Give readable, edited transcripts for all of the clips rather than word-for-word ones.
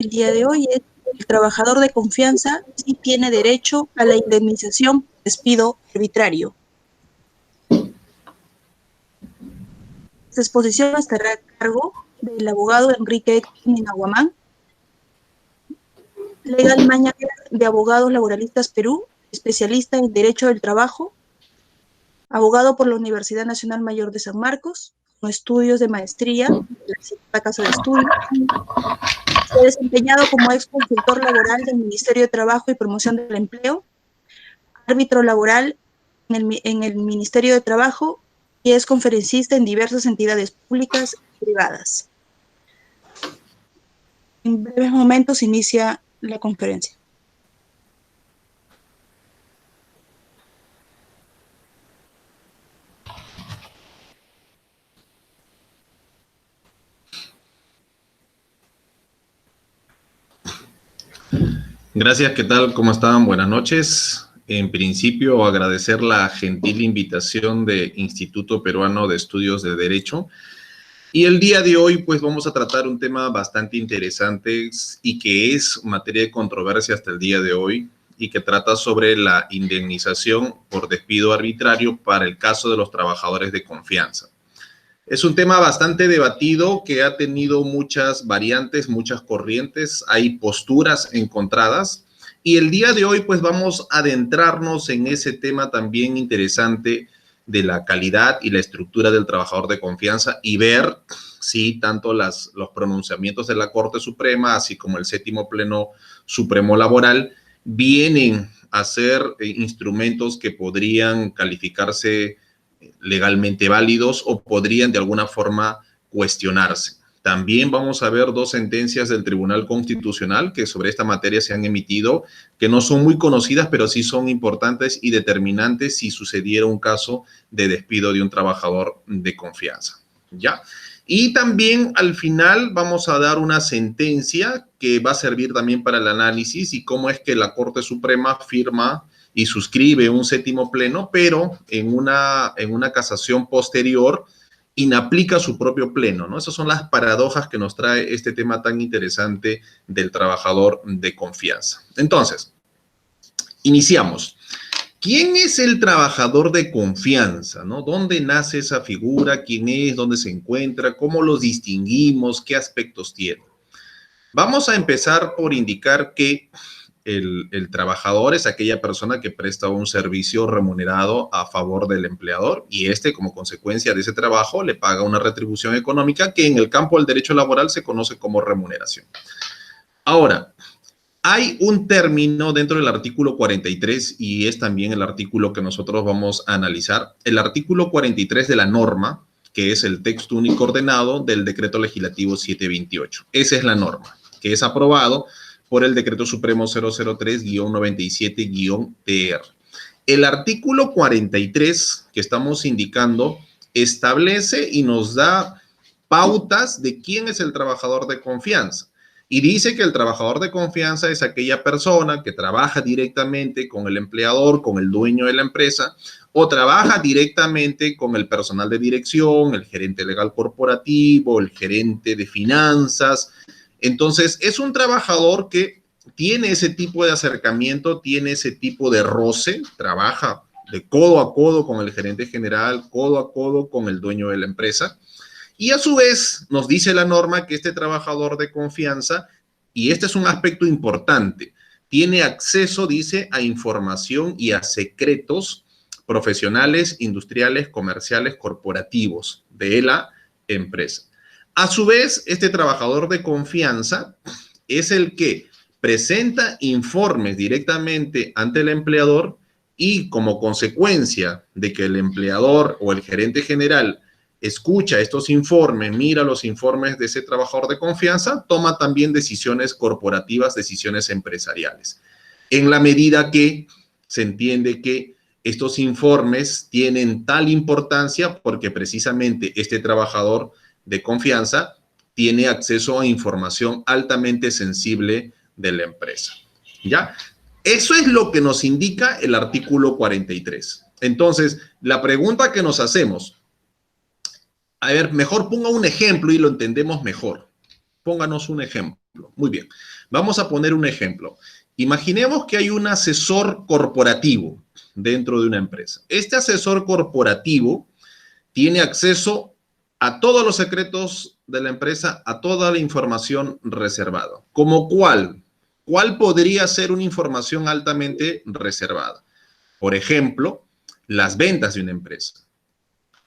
El día de hoy es: el trabajador de confianza sí tiene derecho a la indemnización por despido arbitrario. Esta exposición estará a cargo del abogado Enrique Héctor Minahuamán, legal manager de Abogados Laboralistas Perú, especialista en Derecho del Trabajo, abogado por la Universidad Nacional Mayor de San Marcos, con estudios de maestría de la citada Casa de Estudios. Se ha desempeñado como ex consultor laboral del Ministerio de Trabajo y Promoción del Empleo, árbitro laboral en el Ministerio de Trabajo, y es conferencista en diversas entidades públicas y privadas. En breves momentos inicia la conferencia. Gracias, ¿qué tal? ¿Cómo están? Buenas noches. En principio, agradecer la gentil invitación del Instituto Peruano de Estudios de Derecho. Y el día de hoy, pues, vamos a tratar un tema bastante interesante y que es materia de controversia hasta el día de hoy, y que trata sobre la indemnización por despido arbitrario para el caso de los trabajadores de confianza. Es un tema bastante debatido que ha tenido muchas variantes, muchas corrientes, hay posturas encontradas, y el día de hoy pues vamos a adentrarnos en ese tema también interesante de la calidad y la estructura del trabajador de confianza y ver si tanto los pronunciamientos de la Corte Suprema, así como el séptimo Pleno Supremo Laboral, vienen a ser instrumentos que podrían calificarse legalmente válidos o podrían de alguna forma cuestionarse. También vamos a ver dos sentencias del Tribunal Constitucional que sobre esta materia se han emitido, que no son muy conocidas, pero sí son importantes y determinantes si sucediera un caso de despido de un trabajador de confianza. ¿Ya? Y también al final vamos a dar una sentencia que va a servir también para el análisis y cómo es que la Corte Suprema firma y suscribe un séptimo pleno, pero en una casación posterior inaplica su propio pleno, ¿no? Esas son las paradojas que nos trae este tema tan interesante del trabajador de confianza. Entonces, iniciamos. ¿Quién es el trabajador de confianza, ¿no? ¿Dónde nace esa figura? ¿Quién es? ¿Dónde se encuentra? ¿Cómo los distinguimos? ¿Qué aspectos tiene? Vamos a empezar por indicar que el trabajador es aquella persona que presta un servicio remunerado a favor del empleador y este, como consecuencia de ese trabajo, le paga una retribución económica que en el campo del derecho laboral se conoce como remuneración. Ahora, hay un término dentro del artículo 43 y es también el artículo que nosotros vamos a analizar. El artículo 43 de la norma, que es el texto único ordenado del decreto legislativo 728. Esa es la norma, que es aprobado por el Decreto Supremo 003-97-TR. El artículo 43 que estamos indicando establece y nos da pautas de quién es el trabajador de confianza. Y dice que el trabajador de confianza es aquella persona que trabaja directamente con el empleador, con el dueño de la empresa, o trabaja directamente con el personal de dirección, el gerente legal corporativo, el gerente de finanzas. Entonces, es un trabajador que tiene ese tipo de acercamiento, tiene ese tipo de roce, trabaja de codo a codo con el gerente general, codo a codo con el dueño de la empresa. Y a su vez nos dice la norma que este trabajador de confianza, y este es un aspecto importante, tiene acceso, dice, a información y a secretos profesionales, industriales, comerciales, corporativos de la empresa. A su vez, este trabajador de confianza es el que presenta informes directamente ante el empleador y como consecuencia de que el empleador o el gerente general escucha estos informes, mira los informes de ese trabajador de confianza, toma también decisiones corporativas, decisiones empresariales. En la medida que se entiende que estos informes tienen tal importancia porque precisamente este trabajador de confianza tiene acceso a información altamente sensible de la empresa. ¿Ya? Eso es lo que nos indica el artículo 43. Entonces, la pregunta que nos hacemos, a ver, mejor ponga un ejemplo y lo entendemos mejor. Pónganos un ejemplo. Muy bien, vamos a poner un ejemplo. Imaginemos que hay un asesor corporativo dentro de una empresa. Este asesor corporativo tiene acceso a todos los secretos de la empresa, a toda la información reservada. ¿Como cuál? ¿Cuál podría ser una información altamente reservada? Por ejemplo, las ventas de una empresa,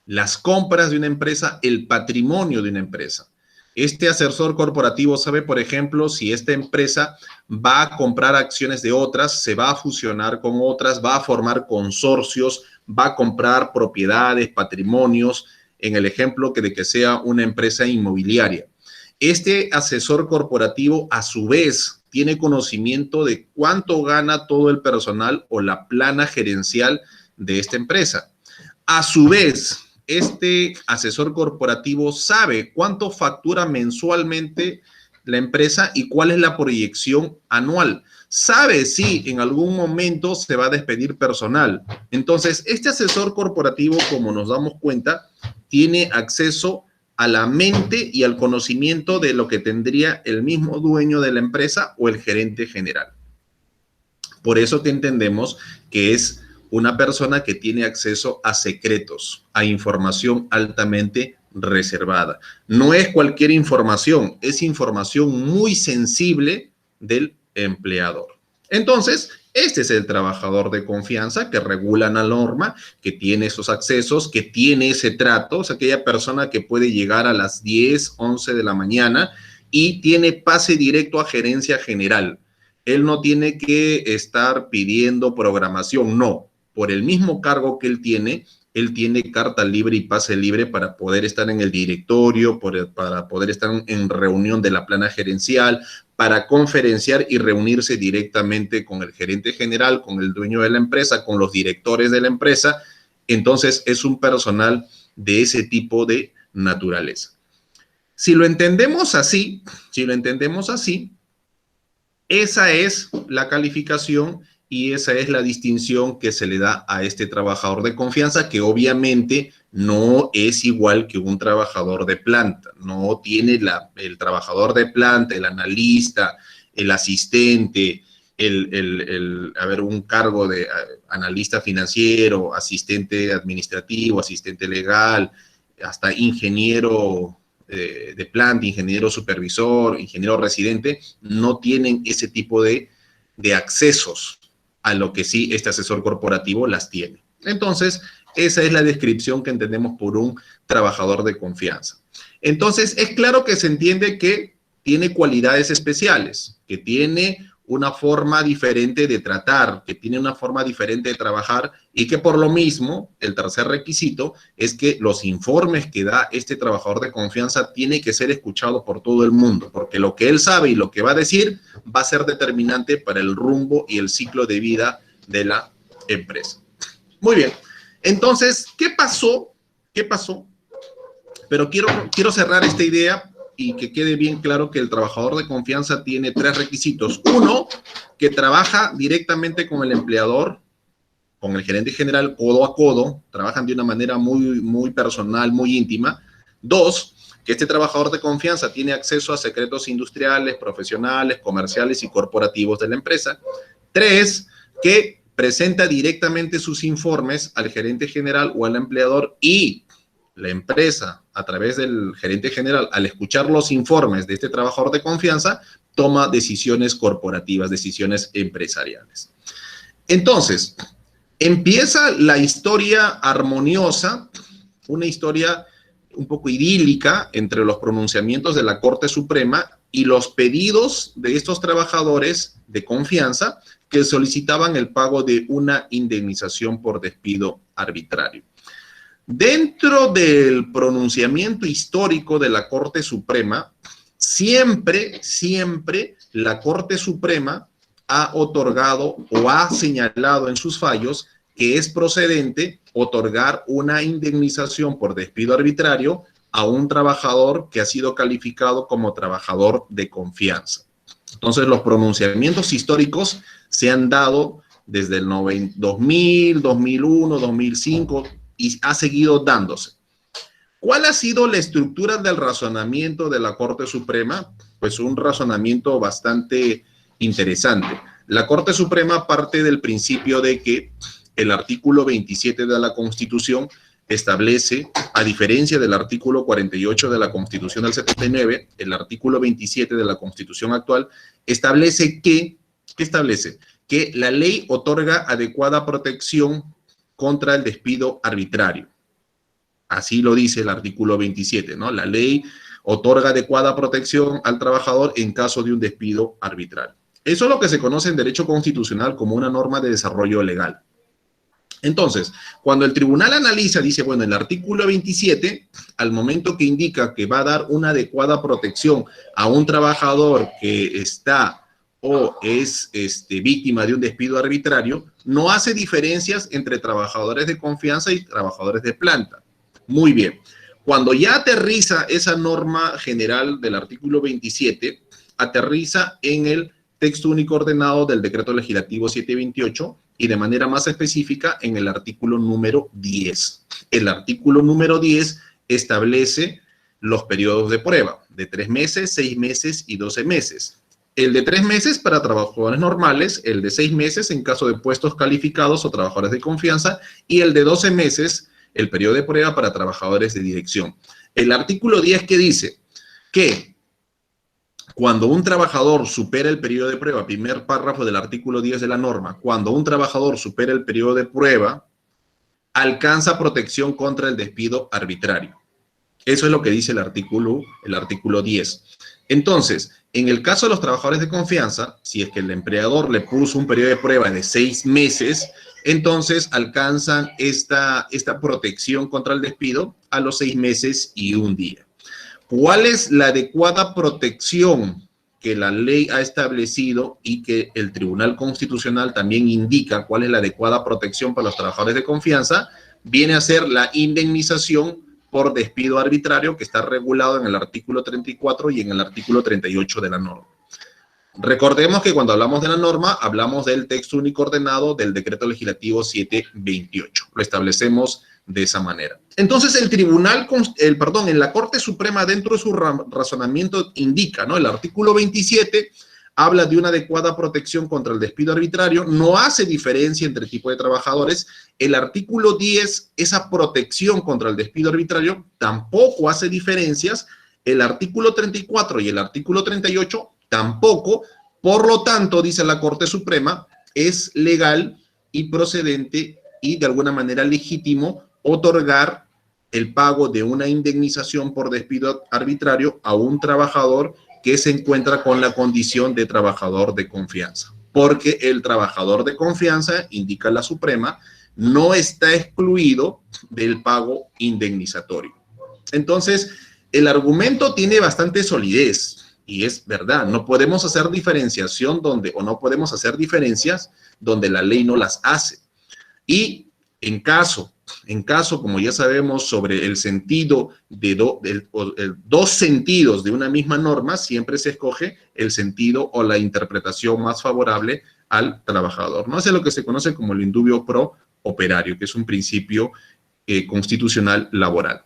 las compras de una empresa, el patrimonio de una empresa. Este asesor corporativo sabe, por ejemplo, si esta empresa va a comprar acciones de otras, se va a fusionar con otras, va a formar consorcios, va a comprar propiedades, patrimonios, en el ejemplo de que sea una empresa inmobiliaria. Este asesor corporativo, a su vez, tiene conocimiento de cuánto gana todo el personal o la plana gerencial de esta empresa. A su vez, este asesor corporativo sabe cuánto factura mensualmente la empresa y cuál es la proyección anual. Sabe si en algún momento se va a despedir personal. Entonces, este asesor corporativo, como nos damos cuenta, tiene acceso a la mente y al conocimiento de lo que tendría el mismo dueño de la empresa o el gerente general. Por eso que entendemos que es una persona que tiene acceso a secretos, a información altamente reservada. No es cualquier información, es información muy sensible del empleador. Entonces, este es el trabajador de confianza que regula la norma, que tiene esos accesos, que tiene ese trato, es aquella persona que puede llegar a las 10, 11 de la mañana y tiene pase directo a gerencia general. Él no tiene que estar pidiendo programación, no. Por el mismo cargo que él tiene carta libre y pase libre para poder estar en el directorio, para poder estar en reunión de la plana gerencial, para conferenciar y reunirse directamente con el gerente general, con el dueño de la empresa, con los directores de la empresa. Entonces, es un personal de ese tipo de naturaleza. Si lo entendemos así, esa es la calificación y esa es la distinción que se le da a este trabajador de confianza, que obviamente no es igual que un trabajador de planta. No tiene el trabajador de planta, el analista, el asistente, un cargo de analista financiero, asistente administrativo, asistente legal, hasta ingeniero de planta, ingeniero supervisor, ingeniero residente, no tienen ese tipo de accesos a lo que sí este asesor corporativo las tiene. Entonces, esa es la descripción que entendemos por un trabajador de confianza. Entonces, es claro que se entiende que tiene cualidades especiales, que tiene una forma diferente de tratar, que tiene una forma diferente de trabajar y que por lo mismo, el tercer requisito es que los informes que da este trabajador de confianza tiene que ser escuchado por todo el mundo, porque lo que él sabe y lo que va a decir va a ser determinante para el rumbo y el ciclo de vida de la empresa. Muy bien, entonces, ¿qué pasó? Pero quiero cerrar esta idea y que quede bien claro que el trabajador de confianza tiene 3 requisitos. 1, que trabaja directamente con el empleador, con el gerente general, codo a codo, trabajan de una manera muy personal, muy íntima. 2, que este trabajador de confianza tiene acceso a secretos industriales, profesionales, comerciales y corporativos de la empresa. 3, que presenta directamente sus informes al gerente general o al empleador y la empresa, a través del gerente general, al escuchar los informes de este trabajador de confianza, toma decisiones corporativas, decisiones empresariales. Entonces, empieza la historia armoniosa, una historia un poco idílica entre los pronunciamientos de la Corte Suprema y los pedidos de estos trabajadores de confianza que solicitaban el pago de una indemnización por despido arbitrario. Dentro del pronunciamiento histórico de la Corte Suprema, siempre la Corte Suprema ha otorgado o ha señalado en sus fallos que es procedente otorgar una indemnización por despido arbitrario a un trabajador que ha sido calificado como trabajador de confianza. Entonces, los pronunciamientos históricos se han dado desde el 2000, 2001, 2005 y ha seguido dándose. ¿Cuál ha sido la estructura del razonamiento de la Corte Suprema? Pues un razonamiento bastante interesante. La Corte Suprema parte del principio de que el artículo 27 de la Constitución establece, a diferencia del artículo 48 de la Constitución del 79, el artículo 27 de la Constitución actual establece que, ¿qué establece? Que la ley otorga adecuada protección contra el despido arbitrario. Así lo dice el artículo 27, ¿no? La ley otorga adecuada protección al trabajador en caso de un despido arbitrario. Eso es lo que se conoce en derecho constitucional como una norma de desarrollo legal. Entonces, cuando el tribunal analiza, dice, bueno, el artículo 27, al momento que indica que va a dar una adecuada protección a un trabajador que está o es víctima de un despido arbitrario, no hace diferencias entre trabajadores de confianza y trabajadores de planta. Muy bien. Cuando ya aterriza esa norma general del artículo 27, aterriza en el texto único ordenado del decreto legislativo 728 y de manera más específica en el artículo número 10. El artículo número 10 establece los periodos de prueba de 3 meses, 6 meses y 12 meses. El de 3 meses para trabajadores normales, el de 6 meses en caso de puestos calificados o trabajadores de confianza y el de 12 meses, el periodo de prueba para trabajadores de dirección. El artículo 10 que dice que cuando un trabajador supera el periodo de prueba, primer párrafo del artículo 10 de la norma, cuando un trabajador supera el periodo de prueba, alcanza protección contra el despido arbitrario. Eso es lo que dice el artículo 10. Entonces, en el caso de los trabajadores de confianza, si es que el empleador le puso un periodo de prueba de 6 meses, entonces alcanzan esta protección contra el despido a los 6 meses y 1 día. ¿Cuál es la adecuada protección que la ley ha establecido y que el Tribunal Constitucional también indica cuál es la adecuada protección para los trabajadores de confianza? Viene a ser la indemnización por despido arbitrario que está regulado en el artículo 34 y en el artículo 38 de la norma. Recordemos que cuando hablamos de la norma, hablamos del texto único ordenado del decreto legislativo 728. Lo establecemos de esa manera. Entonces, en la Corte Suprema, dentro de su razonamiento, indica, ¿no? El artículo 27 habla de una adecuada protección contra el despido arbitrario, no hace diferencia entre tipo de trabajadores. El artículo 10, esa protección contra el despido arbitrario, tampoco hace diferencias. El artículo 34 y el artículo 38 tampoco. Por lo tanto, dice la Corte Suprema, es legal y procedente y de alguna manera legítimo otorgar el pago de una indemnización por despido arbitrario a un trabajador que se encuentra con la condición de trabajador de confianza. Porque el trabajador de confianza, indica la Suprema, no está excluido del pago indemnizatorio. Entonces, el argumento tiene bastante solidez. Y es verdad, no podemos hacer diferenciación no podemos hacer diferencias donde la ley no las hace. Y en caso, como ya sabemos, sobre el sentido de dos sentidos de una misma norma, siempre se escoge el sentido o la interpretación más favorable al trabajador. No es lo que se conoce como el indubio pro operario, que es un principio constitucional laboral.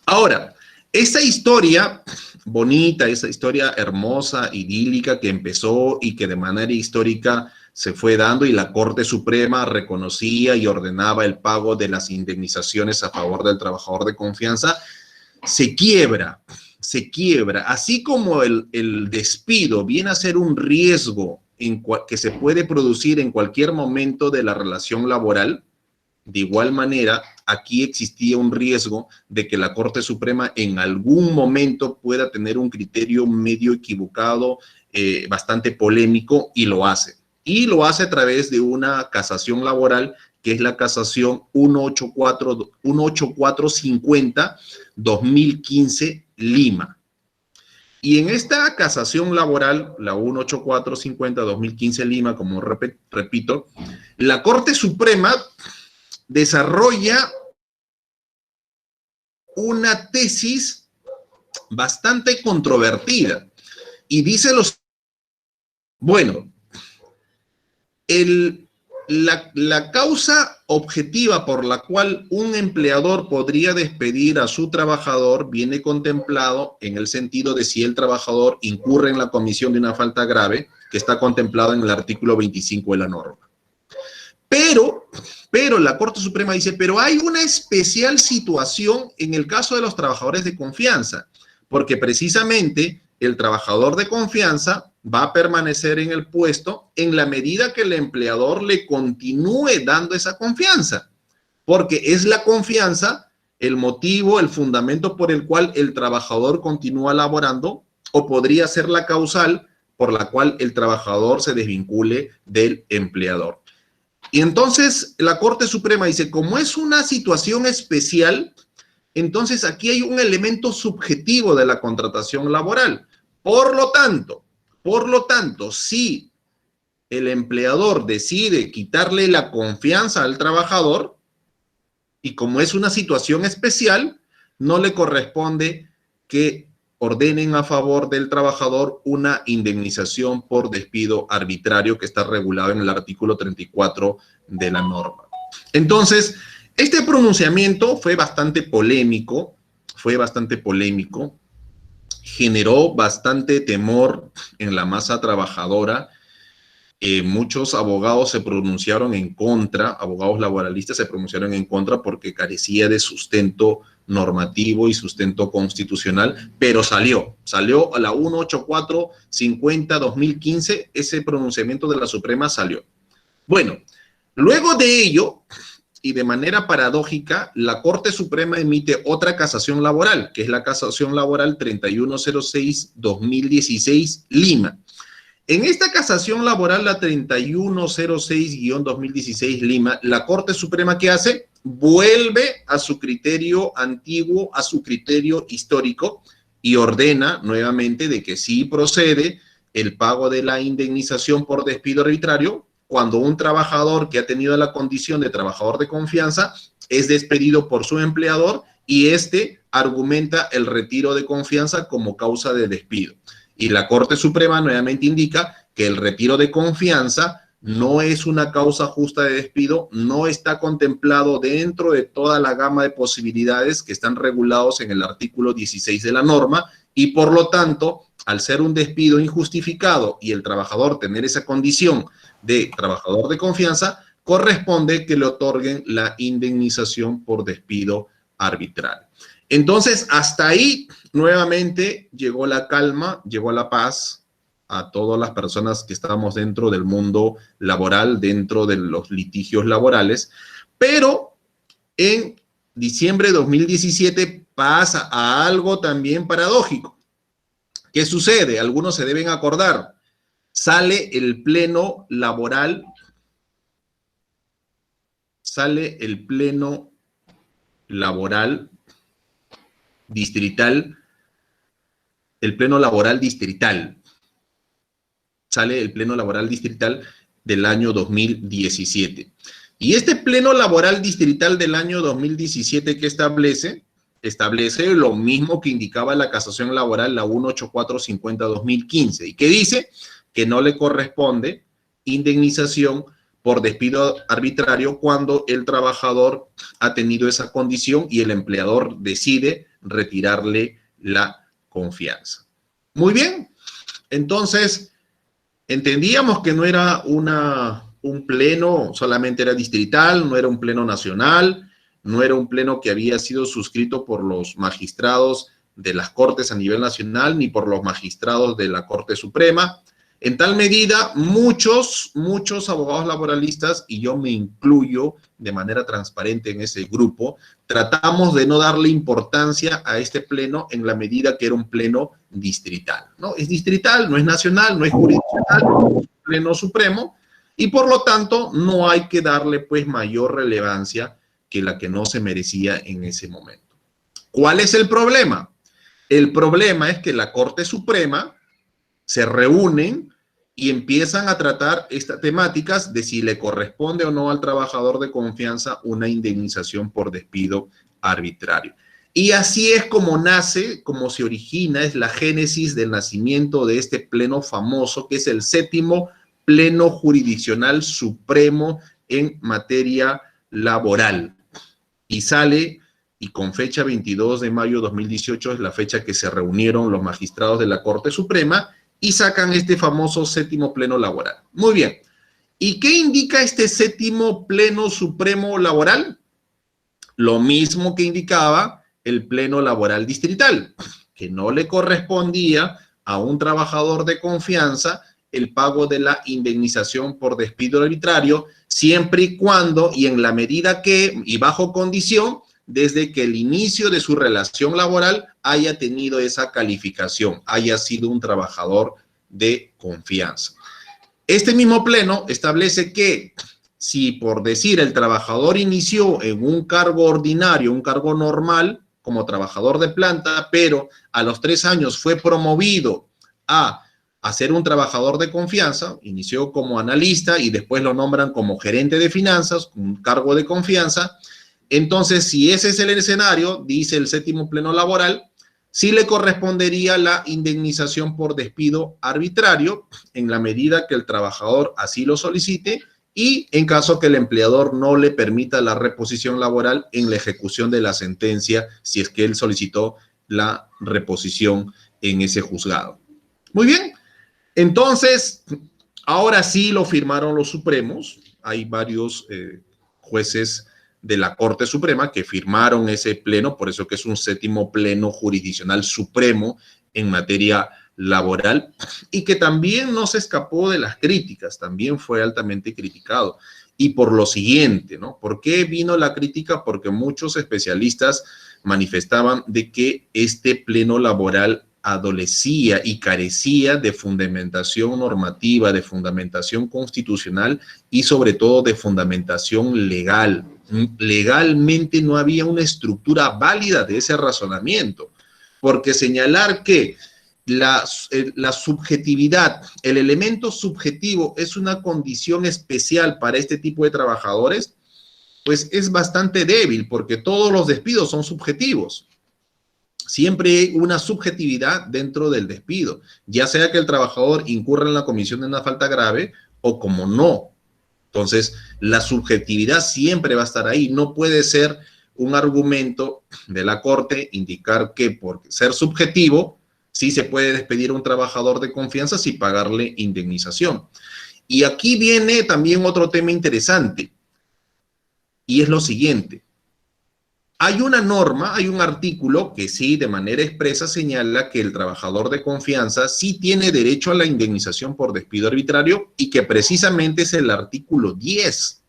Ahora, esa historia bonita, esa historia hermosa, idílica que empezó y que de manera histórica se fue dando y la Corte Suprema reconocía y ordenaba el pago de las indemnizaciones a favor del trabajador de confianza, se quiebra. Así como el despido viene a ser un riesgo que se puede producir en cualquier momento de la relación laboral, de igual manera, aquí existía un riesgo de que la Corte Suprema en algún momento pueda tener un criterio medio equivocado, bastante polémico, y lo hace. Y lo hace a través de una casación laboral, que es la casación 18450-2015 Lima. Y en esta casación laboral, la 18450-2015 Lima, como repito, la Corte Suprema desarrolla una tesis bastante controvertida y dice bueno, el la causa objetiva por la cual un empleador podría despedir a su trabajador viene contemplado en el sentido de si el trabajador incurre en la comisión de una falta grave que está contemplado en el artículo 25 de la norma. Pero la Corte Suprema dice, pero hay una especial situación en el caso de los trabajadores de confianza, porque precisamente el trabajador de confianza va a permanecer en el puesto en la medida que el empleador le continúe dando esa confianza, porque es la confianza el motivo, el fundamento por el cual el trabajador continúa laborando, o podría ser la causal por la cual el trabajador se desvincule del empleador. Y entonces la Corte Suprema dice, como es una situación especial, entonces aquí hay un elemento subjetivo de la contratación laboral. Por lo tanto, si el empleador decide quitarle la confianza al trabajador, y como es una situación especial, no le corresponde que ordenen a favor del trabajador una indemnización por despido arbitrario que está regulado en el artículo 34 de la norma. Entonces, este pronunciamiento fue bastante polémico, generó bastante temor en la masa trabajadora. Muchos abogados se pronunciaron en contra, abogados laboralistas se pronunciaron en contra porque carecía de sustento normativo y sustento constitucional, pero salió a la 184/50/2015, ese pronunciamiento de la Suprema salió. Bueno, luego de ello, y de manera paradójica, la Corte Suprema emite otra casación laboral, que es la casación laboral 3106/2016 Lima. En esta casación laboral, la 3106/2016 Lima, la Corte Suprema, ¿qué hace? Vuelve a su criterio antiguo, a su criterio histórico, y ordena nuevamente de que sí procede el pago de la indemnización por despido arbitrario cuando un trabajador que ha tenido la condición de trabajador de confianza es despedido por su empleador y éste argumenta el retiro de confianza como causa de despido. Y la Corte Suprema nuevamente indica que el retiro de confianza no es una causa justa de despido, no está contemplado dentro de toda la gama de posibilidades que están regulados en el artículo 16 de la norma, y por lo tanto, al ser un despido injustificado y el trabajador tener esa condición de trabajador de confianza, corresponde que le otorguen la indemnización por despido arbitral. Entonces, hasta ahí nuevamente llegó la calma, llegó la paz a todas las personas que estábamos dentro del mundo laboral, dentro de los litigios laborales, pero en diciembre de 2017 pasa a algo también paradójico. ¿Qué sucede? Algunos se deben acordar. Sale el pleno laboral distrital, el pleno laboral distrital. Sale el pleno laboral distrital del año 2017. Y este pleno laboral distrital del año 2017, ¿qué establece? Establece lo mismo que indicaba la casación laboral, la 184/50/2015. ¿Y qué dice? Que no le corresponde indemnización por despido arbitrario cuando el trabajador ha tenido esa condición y el empleador decide retirarle la confianza. Muy bien, entonces entendíamos que no era un pleno, solamente era distrital, no era un pleno nacional, no era un pleno que había sido suscrito por los magistrados de las Cortes a nivel nacional, ni por los magistrados de la Corte Suprema. En tal medida, muchos abogados laboralistas, y yo me incluyo de manera transparente en ese grupo, tratamos de no darle importancia a este pleno en la medida que era un pleno distrital, ¿no? Es distrital, no es nacional, no es jurisdiccional, es un pleno supremo, y por lo tanto no hay que darle pues mayor relevancia que la que no se merecía en ese momento. ¿Cuál es el problema? El problema es que la Corte Suprema se reúnen y empiezan a tratar estas temáticas de si le corresponde o no al trabajador de confianza una indemnización por despido arbitrario. Y así es como nace, como se origina, es la génesis del nacimiento de este pleno famoso, que es el 7º Pleno Jurisdiccional Supremo en materia laboral. Y sale, y con fecha 22 de mayo de 2018 es la fecha que se reunieron los magistrados de la Corte Suprema y sacan este famoso séptimo pleno laboral. Muy bien. ¿Y qué indica este séptimo pleno supremo laboral? Lo mismo que indicaba el pleno laboral distrital, que no le correspondía a un trabajador de confianza el pago de la indemnización por despido arbitrario, siempre y cuando y en la medida que y bajo condición, desde que el inicio de su relación laboral haya tenido esa calificación, haya sido un trabajador de confianza. Este mismo pleno establece que si, por decir, el trabajador inició en un cargo ordinario, un cargo normal, como trabajador de planta, pero a los 3 años fue promovido a ser un trabajador de confianza, inició como analista y después lo nombran como gerente de finanzas, un cargo de confianza. Entonces, si ese es el escenario, dice el séptimo pleno laboral, sí le correspondería la indemnización por despido arbitrario en la medida que el trabajador así lo solicite y en caso que el empleador no le permita la reposición laboral en la ejecución de la sentencia, si es que él solicitó la reposición en ese juzgado. Muy bien, entonces, ahora sí lo firmaron los supremos. Hay varios jueces de la Corte Suprema que firmaron ese pleno, por eso que es un séptimo pleno jurisdiccional supremo en materia laboral y que también no se escapó de las críticas, también fue altamente criticado. Y por lo siguiente, ¿no? ¿Por qué vino la crítica? Porque muchos especialistas manifestaban de que este pleno laboral adolecía y carecía de fundamentación normativa, de fundamentación constitucional y sobre todo de fundamentación legal. Legalmente no había una estructura válida de ese razonamiento, porque señalar que la subjetividad, el elemento subjetivo es una condición especial para este tipo de trabajadores, pues es bastante débil, porque todos los despidos son subjetivos. Siempre hay una subjetividad dentro del despido, ya sea que el trabajador incurra en la comisión de una falta grave o como no. Entonces, la subjetividad siempre va a estar ahí. No puede ser un argumento de la Corte indicar que por ser subjetivo, sí se puede despedir a un trabajador de confianza sin pagarle indemnización. Y aquí viene también otro tema interesante, y es lo siguiente. Hay una norma, hay un artículo que sí de manera expresa señala que el trabajador de confianza sí tiene derecho a la indemnización por despido arbitrario y que precisamente es el artículo 10.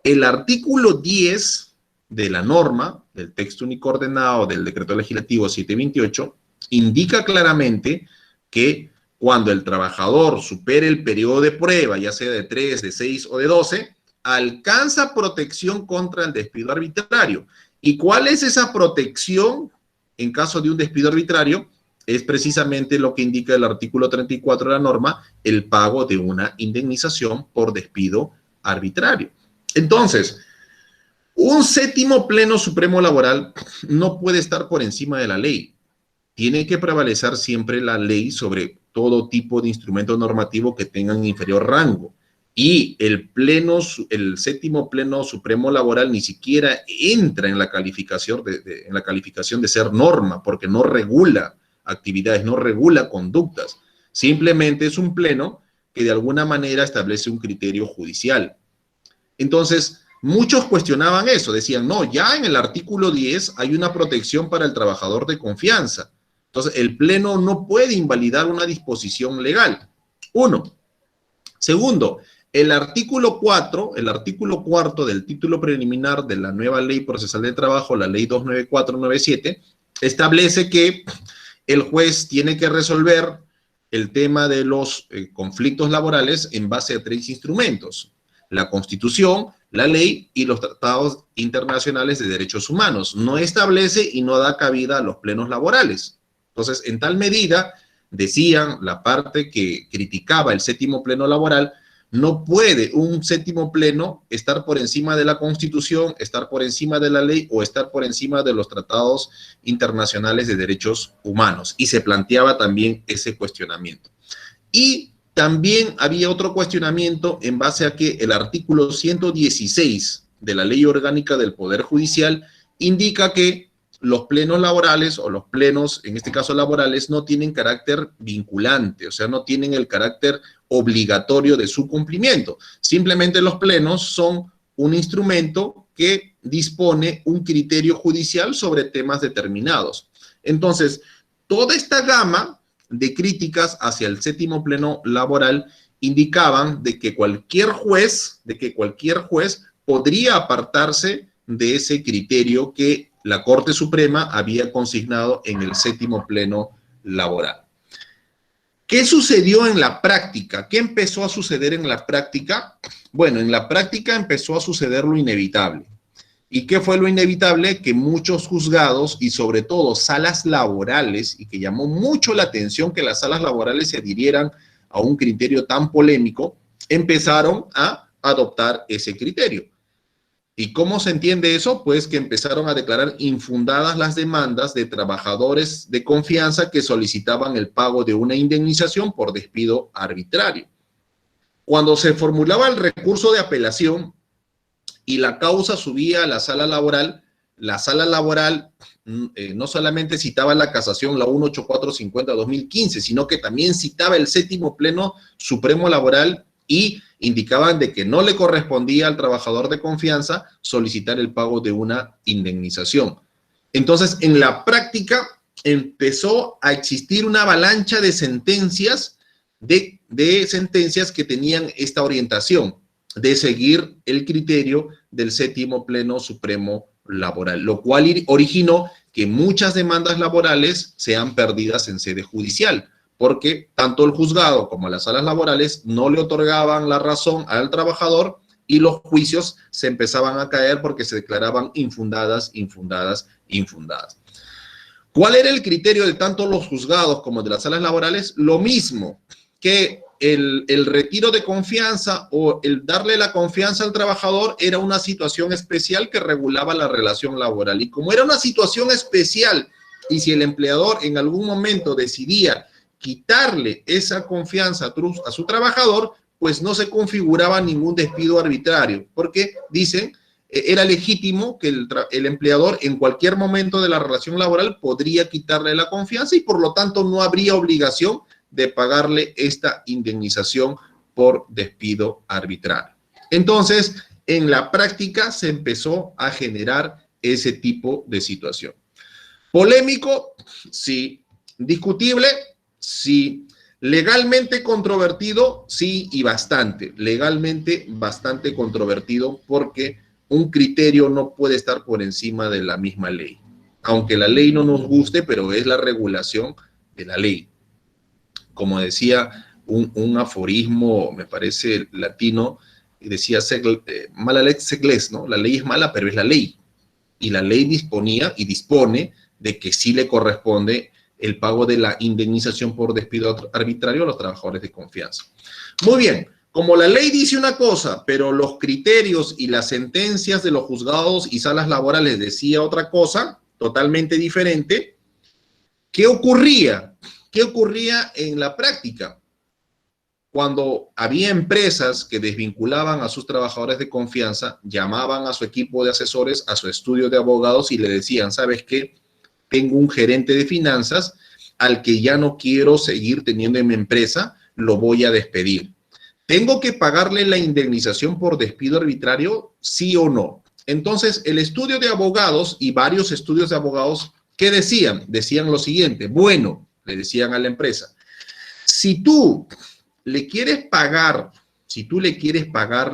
El artículo 10 de la norma, del texto único ordenado del decreto legislativo 728, indica claramente que cuando el trabajador supere el periodo de prueba, ya sea de 3, de 6 o de 12, alcanza protección contra el despido arbitrario. ¿Y cuál es esa protección en caso de un despido arbitrario? Es precisamente lo que indica el artículo 34 de la norma, el pago de una indemnización por despido arbitrario. Entonces, un séptimo pleno supremo laboral no puede estar por encima de la ley. Tiene que prevalecer siempre la ley sobre todo tipo de instrumento normativo que tengan inferior rango. Y el séptimo pleno supremo laboral ni siquiera entra en la calificación de ser norma, porque no regula actividades, no regula conductas. Simplemente es un pleno que de alguna manera establece un criterio judicial. Entonces, muchos cuestionaban eso, decían, no, ya en el artículo 10 hay una protección para el trabajador de confianza. Entonces, el pleno no puede invalidar una disposición legal. Uno. Segundo, el artículo 4 del título preliminar de la nueva Ley Procesal de Trabajo, la Ley 29497, establece que el juez tiene que resolver el tema de los conflictos laborales en base a 3 instrumentos: la Constitución, la ley y los tratados internacionales de derechos humanos. No establece y no da cabida a los plenos laborales. Entonces, en tal medida, decían la parte que criticaba el séptimo pleno laboral, no puede un séptimo pleno estar por encima de la Constitución, estar por encima de la ley o estar por encima de los tratados internacionales de derechos humanos. Y se planteaba también ese cuestionamiento. Y también había otro cuestionamiento en base a que el artículo 116 de la Ley Orgánica del Poder Judicial indica que los plenos laborales o los plenos, en este caso laborales, no tienen carácter vinculante, o sea, no tienen el carácter obligatorio de su cumplimiento. Simplemente los plenos son un instrumento que dispone un criterio judicial sobre temas determinados. Entonces, toda esta gama de críticas hacia el séptimo pleno laboral indicaban de que cualquier juez podría apartarse de ese criterio que la Corte Suprema había consignado en el séptimo pleno laboral. ¿Qué sucedió en la práctica? ¿Qué empezó a suceder en la práctica? Bueno, en la práctica empezó a suceder lo inevitable. ¿Y qué fue lo inevitable? Que muchos juzgados y sobre todo salas laborales, y que llamó mucho la atención que las salas laborales se adhirieran a un criterio tan polémico, empezaron a adoptar ese criterio. ¿Y cómo se entiende eso? Pues que empezaron a declarar infundadas las demandas de trabajadores de confianza que solicitaban el pago de una indemnización por despido arbitrario. Cuando se formulaba el recurso de apelación y la causa subía a la sala laboral no solamente citaba la casación, la 18450-2015, sino que también citaba el séptimo pleno supremo laboral y indicaban de que no le correspondía al trabajador de confianza solicitar el pago de una indemnización. Entonces, en la práctica empezó a existir una avalancha de sentencias, de sentencias que tenían esta orientación de seguir el criterio del séptimo pleno supremo laboral, lo cual originó que muchas demandas laborales sean perdidas en sede judicial, porque tanto el juzgado como las salas laborales no le otorgaban la razón al trabajador y los juicios se empezaban a caer porque se declaraban infundadas. ¿Cuál era el criterio de tanto los juzgados como de las salas laborales? Lo mismo, que el retiro de confianza o el darle la confianza al trabajador era una situación especial que regulaba la relación laboral. Y como era una situación especial, y si el empleador en algún momento decidía quitarle esa confianza a su trabajador, pues no se configuraba ningún despido arbitrario, porque dicen, era legítimo que el empleador en cualquier momento de la relación laboral podría quitarle la confianza y por lo tanto no habría obligación de pagarle esta indemnización por despido arbitrario. Entonces, en la práctica se empezó a generar ese tipo de situación. ¿Polémico? Sí. ¿Discutible? Sí. ¿Legalmente controvertido? Sí, y bastante. Legalmente bastante controvertido porque un criterio no puede estar por encima de la misma ley. Aunque la ley no nos guste, pero es la regulación de la ley. Como decía un aforismo, me parece latino, decía, mala lex sed lex, ¿no? La ley es mala, pero es la ley. Y la ley disponía y dispone de que sí le corresponde el pago de la indemnización por despido arbitrario a los trabajadores de confianza. Muy bien, como la ley dice una cosa, pero los criterios y las sentencias de los juzgados y salas laborales decía otra cosa, totalmente diferente, ¿qué ocurría? ¿Qué ocurría en la práctica? Cuando había empresas que desvinculaban a sus trabajadores de confianza, llamaban a su equipo de asesores, a su estudio de abogados y le decían, ¿sabes qué? Tengo un gerente de finanzas al que ya no quiero seguir teniendo en mi empresa, lo voy a despedir. ¿Tengo que pagarle la indemnización por despido arbitrario? ¿Sí o no? Entonces, el estudio de abogados y varios estudios de abogados, ¿qué decían? Decían lo siguiente, bueno, le decían a la empresa, si tú le quieres pagar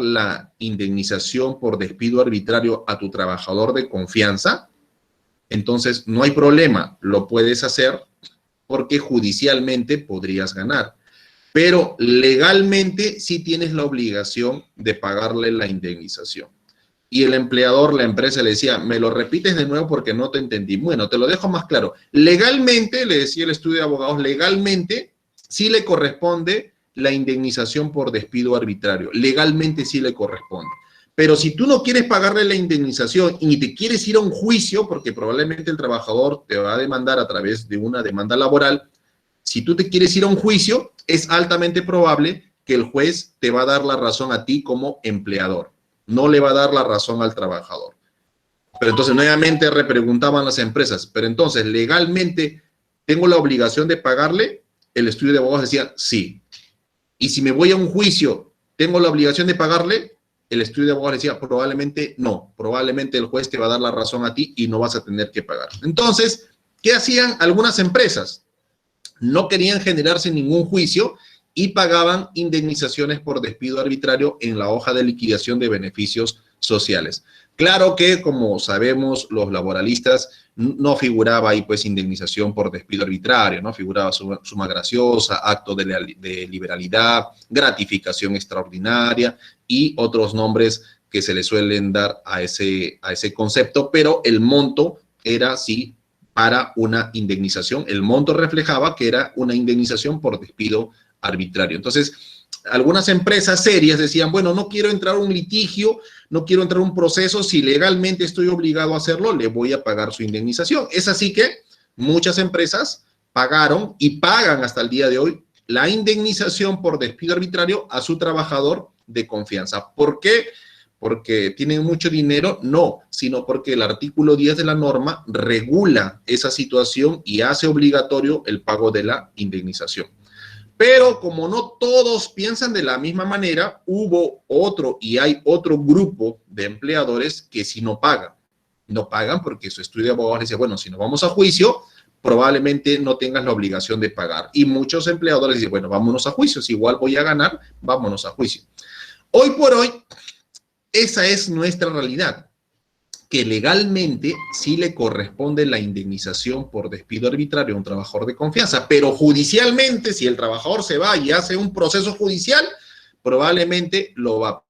la indemnización por despido arbitrario a tu trabajador de confianza, entonces no hay problema, lo puedes hacer porque judicialmente podrías ganar. Pero legalmente sí tienes la obligación de pagarle la indemnización. Y el empleador, la empresa le decía, me lo repites de nuevo porque no te entendí. Bueno, te lo dejo más claro. Legalmente, le decía el estudio de abogados, legalmente sí le corresponde la indemnización por despido arbitrario. Legalmente sí le corresponde. Pero si tú no quieres pagarle la indemnización y te quieres ir a un juicio, porque probablemente el trabajador te va a demandar a través de una demanda laboral, Si tú te quieres ir a un juicio, es altamente probable que el juez te va a dar la razón a ti como empleador. No le va a dar la razón al trabajador. Pero entonces nuevamente repreguntaban las empresas, pero entonces legalmente tengo la obligación de pagarle. El estudio de abogados decía sí. Y si me voy a un juicio, ¿tengo la obligación de pagarle? El estudio de abogados decía probablemente no. Probablemente el juez te va a dar la razón a ti y no vas a tener que pagar. Entonces, ¿qué hacían algunas empresas? No querían generarse ningún juicio y pagaban indemnizaciones por despido arbitrario en la hoja de liquidación de beneficios sociales. Claro que, como sabemos, los laboralistas no figuraba ahí pues indemnización por despido arbitrario, no figuraba suma graciosa, acto de liberalidad, gratificación extraordinaria y otros nombres que se le suelen dar a ese concepto, pero el monto era sí para una indemnización. El monto reflejaba que era una indemnización por despido arbitrario. Entonces, algunas empresas serias decían, bueno, no quiero entrar a un litigio, no quiero entrar a un proceso, si legalmente estoy obligado a hacerlo, le voy a pagar su indemnización. Es así que muchas empresas pagaron y pagan hasta el día de hoy la indemnización por despido arbitrario a su trabajador de confianza. ¿Por qué? Porque tienen mucho dinero, no, sino porque el artículo 10 de la norma regula esa situación y hace obligatorio el pago de la indemnización. Pero como no todos piensan de la misma manera, hubo otro y hay otro grupo de empleadores que sí no pagan. No pagan porque su estudio de abogados dice, bueno, si nos vamos a juicio, probablemente no tengas la obligación de pagar. Y muchos empleadores dicen, bueno, vámonos a juicio, si igual voy a ganar, vámonos a juicio. Hoy por hoy, esa es nuestra realidad, que legalmente sí le corresponde la indemnización por despido arbitrario a un trabajador de confianza, pero judicialmente, si el trabajador se va y hace un proceso judicial, probablemente lo va a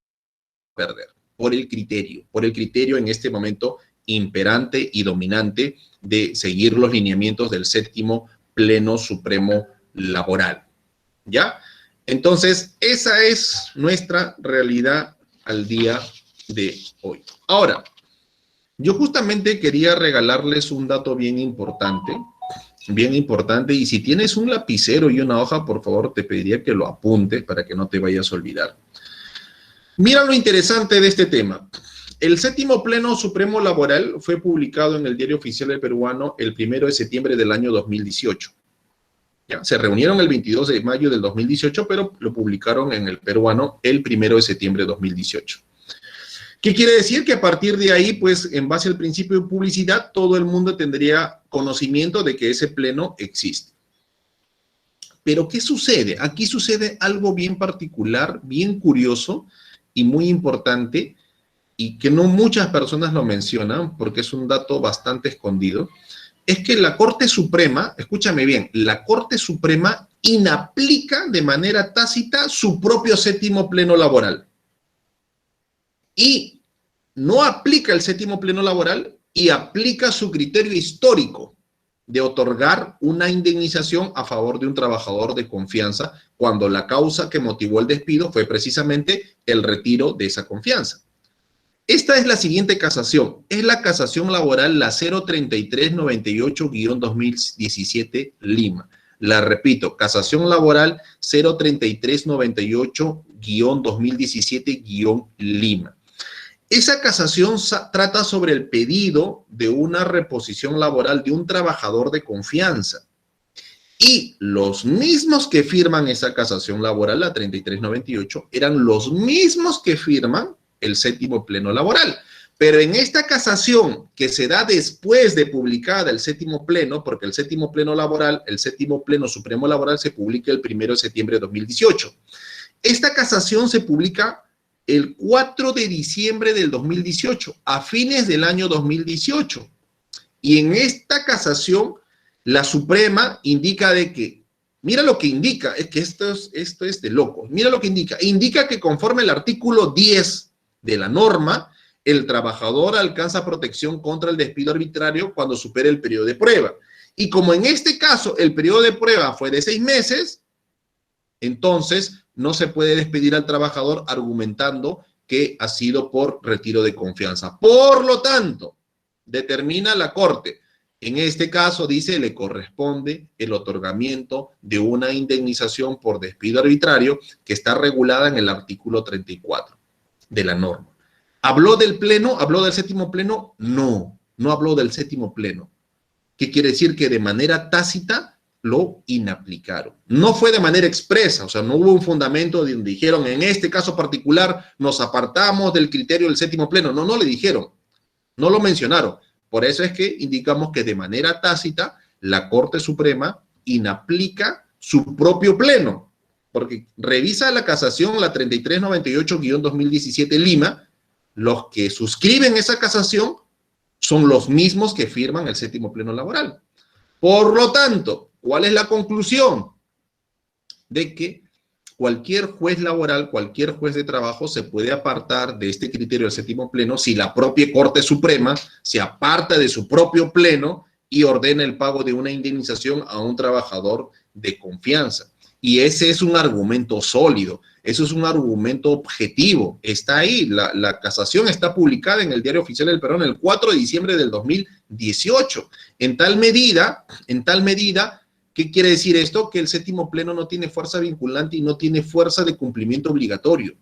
perder por el criterio en este momento imperante y dominante de seguir los lineamientos del séptimo Pleno Supremo Laboral, ¿ya? Entonces, esa es nuestra realidad al día de hoy. Ahora, yo justamente quería regalarles un dato bien importante, y si tienes un lapicero y una hoja, por favor, te pediría que lo apuntes para que no te vayas a olvidar. Mira lo interesante de este tema. El séptimo Pleno Supremo Laboral fue publicado en el Diario Oficial del Peruano el 1 de septiembre del año 2018. ¿Ya? Se reunieron el 22 de mayo del 2018, pero lo publicaron en el Peruano el 1 de septiembre de 2018. ¿Qué quiere decir? Que a partir de ahí, pues, en base al principio de publicidad, todo el mundo tendría conocimiento de que ese pleno existe. Pero, ¿qué sucede? Aquí sucede algo bien particular, bien curioso y muy importante, y que no muchas personas lo mencionan, porque es un dato bastante escondido, es que la Corte Suprema, escúchame bien, la Corte Suprema inaplica de manera tácita su propio séptimo Pleno Laboral. Y no aplica el séptimo Pleno Laboral y aplica su criterio histórico de otorgar una indemnización a favor de un trabajador de confianza cuando la causa que motivó el despido fue precisamente el retiro de esa confianza. Esta es la siguiente casación. Es la casación laboral la 03398-2017 Lima. La repito, casación laboral 03398-2017 Lima. Esa casación trata sobre el pedido de una reposición laboral de un trabajador de confianza. Y los mismos que firman esa casación laboral, la 3398, eran los mismos que firman el séptimo Pleno Laboral. Pero en esta casación que se da después de publicada el séptimo Pleno, porque el séptimo Pleno Laboral, el séptimo Pleno Supremo Laboral se publica el 1 de septiembre de 2018. Esta casación se publica el 4 de diciembre del 2018, a fines del año 2018. Y en esta casación, la Suprema indica de que, mira lo que indica, es que esto es de loco, mira lo que indica que conforme el artículo 10 de la norma, el trabajador alcanza protección contra el despido arbitrario cuando supere el periodo de prueba. Y como en este caso el periodo de prueba fue de 6 meses, entonces no se puede despedir al trabajador argumentando que ha sido por retiro de confianza. Por lo tanto, determina la Corte, En este caso, dice, le corresponde el otorgamiento de una indemnización por despido arbitrario que está regulada en el artículo 34 de la norma. ¿Habló del pleno? ¿Habló del séptimo pleno? No, no habló del séptimo pleno. ¿Qué quiere decir? Que de manera tácita lo inaplicaron. No fue de manera expresa, o sea, no hubo un fundamento donde dijeron, en este caso particular nos apartamos del criterio del séptimo pleno. No, no le dijeron, no lo mencionaron. Por eso es que indicamos que de manera tácita la Corte Suprema inaplica su propio pleno, porque revisa la casación, la 3398-2017 Lima, los que suscriben esa casación son los mismos que firman el séptimo pleno laboral. Por lo tanto, ¿cuál es la conclusión? De que cualquier juez laboral, cualquier juez de trabajo se puede apartar de este criterio del séptimo pleno si la propia Corte Suprema se aparta de su propio pleno y ordena el pago de una indemnización a un trabajador de confianza. Y ese es un argumento sólido, eso es un argumento objetivo, está ahí, la casación está publicada en el Diario Oficial del Perú el 4 de diciembre del 2018. En tal medida, ¿qué quiere decir esto? Que el séptimo pleno no tiene fuerza vinculante y no tiene fuerza de cumplimiento obligatorio,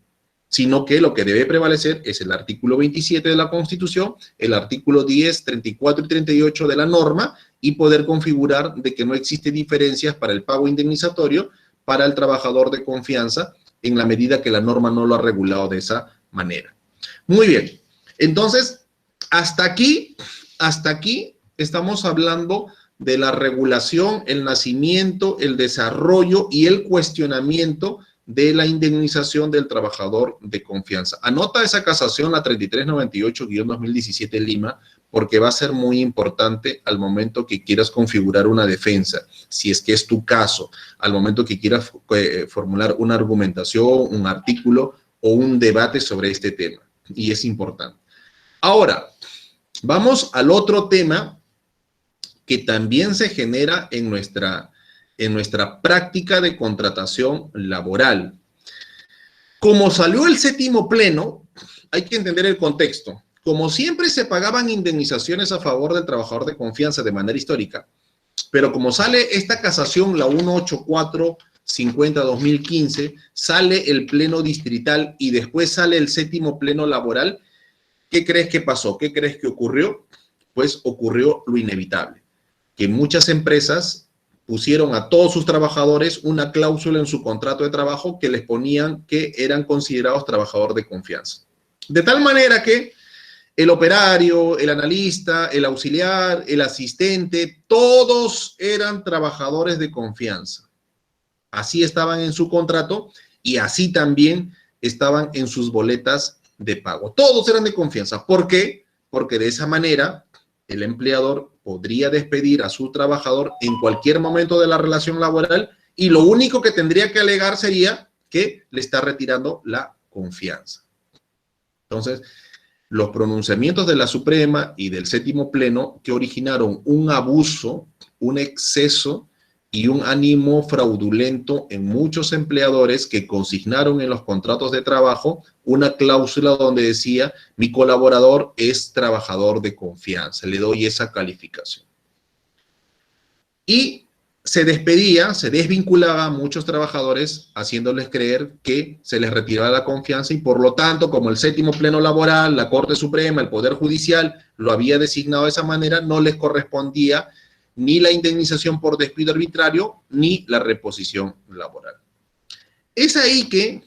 sino que lo que debe prevalecer es el artículo 27 de la Constitución, el artículo 10, 34 y 38 de la norma, y poder configurar de que no existe diferencias para el pago indemnizatorio para el trabajador de confianza en la medida que la norma no lo ha regulado de esa manera. Muy bien, entonces, hasta aquí estamos hablando de la regulación, el nacimiento, el desarrollo y el cuestionamiento de la indemnización del trabajador de confianza. Anota esa casación, la 3398-2017 Lima, porque va a ser muy importante al momento que quieras configurar una defensa, si es que es tu caso, al momento que quieras formular una argumentación, un artículo o un debate sobre este tema, y es importante. Ahora, vamos al otro tema que también se genera en nuestra práctica de contratación laboral. Como salió el séptimo pleno, hay que entender el contexto. Como siempre se pagaban indemnizaciones a favor del trabajador de confianza de manera histórica, pero como sale esta casación, la 184/50-2015, sale el pleno distrital y después sale el séptimo pleno laboral, ¿qué crees que pasó? ¿Qué crees que ocurrió? Pues ocurrió lo inevitable, que muchas empresas pusieron a todos sus trabajadores una cláusula en su contrato de trabajo que les ponían que eran considerados trabajadores de confianza. De tal manera que el operario, el analista, el auxiliar, el asistente, todos eran trabajadores de confianza. Así estaban en su contrato y así también estaban en sus boletas de pago. Todos eran de confianza. ¿Por qué? Porque de esa manera el empleador podría despedir a su trabajador en cualquier momento de la relación laboral y lo único que tendría que alegar sería que le está retirando la confianza. Entonces, los pronunciamientos de la Suprema y del séptimo pleno que originaron un abuso, un exceso y un ánimo fraudulento en muchos empleadores que consignaron en los contratos de trabajo una cláusula donde decía, mi colaborador es trabajador de confianza, le doy esa calificación. Y se despedía, se desvinculaba a muchos trabajadores haciéndoles creer que se les retiraba la confianza y por lo tanto, como el séptimo pleno laboral, la Corte Suprema, el Poder Judicial lo había designado de esa manera, no les correspondía ni la indemnización por despido arbitrario ni la reposición laboral. Es ahí que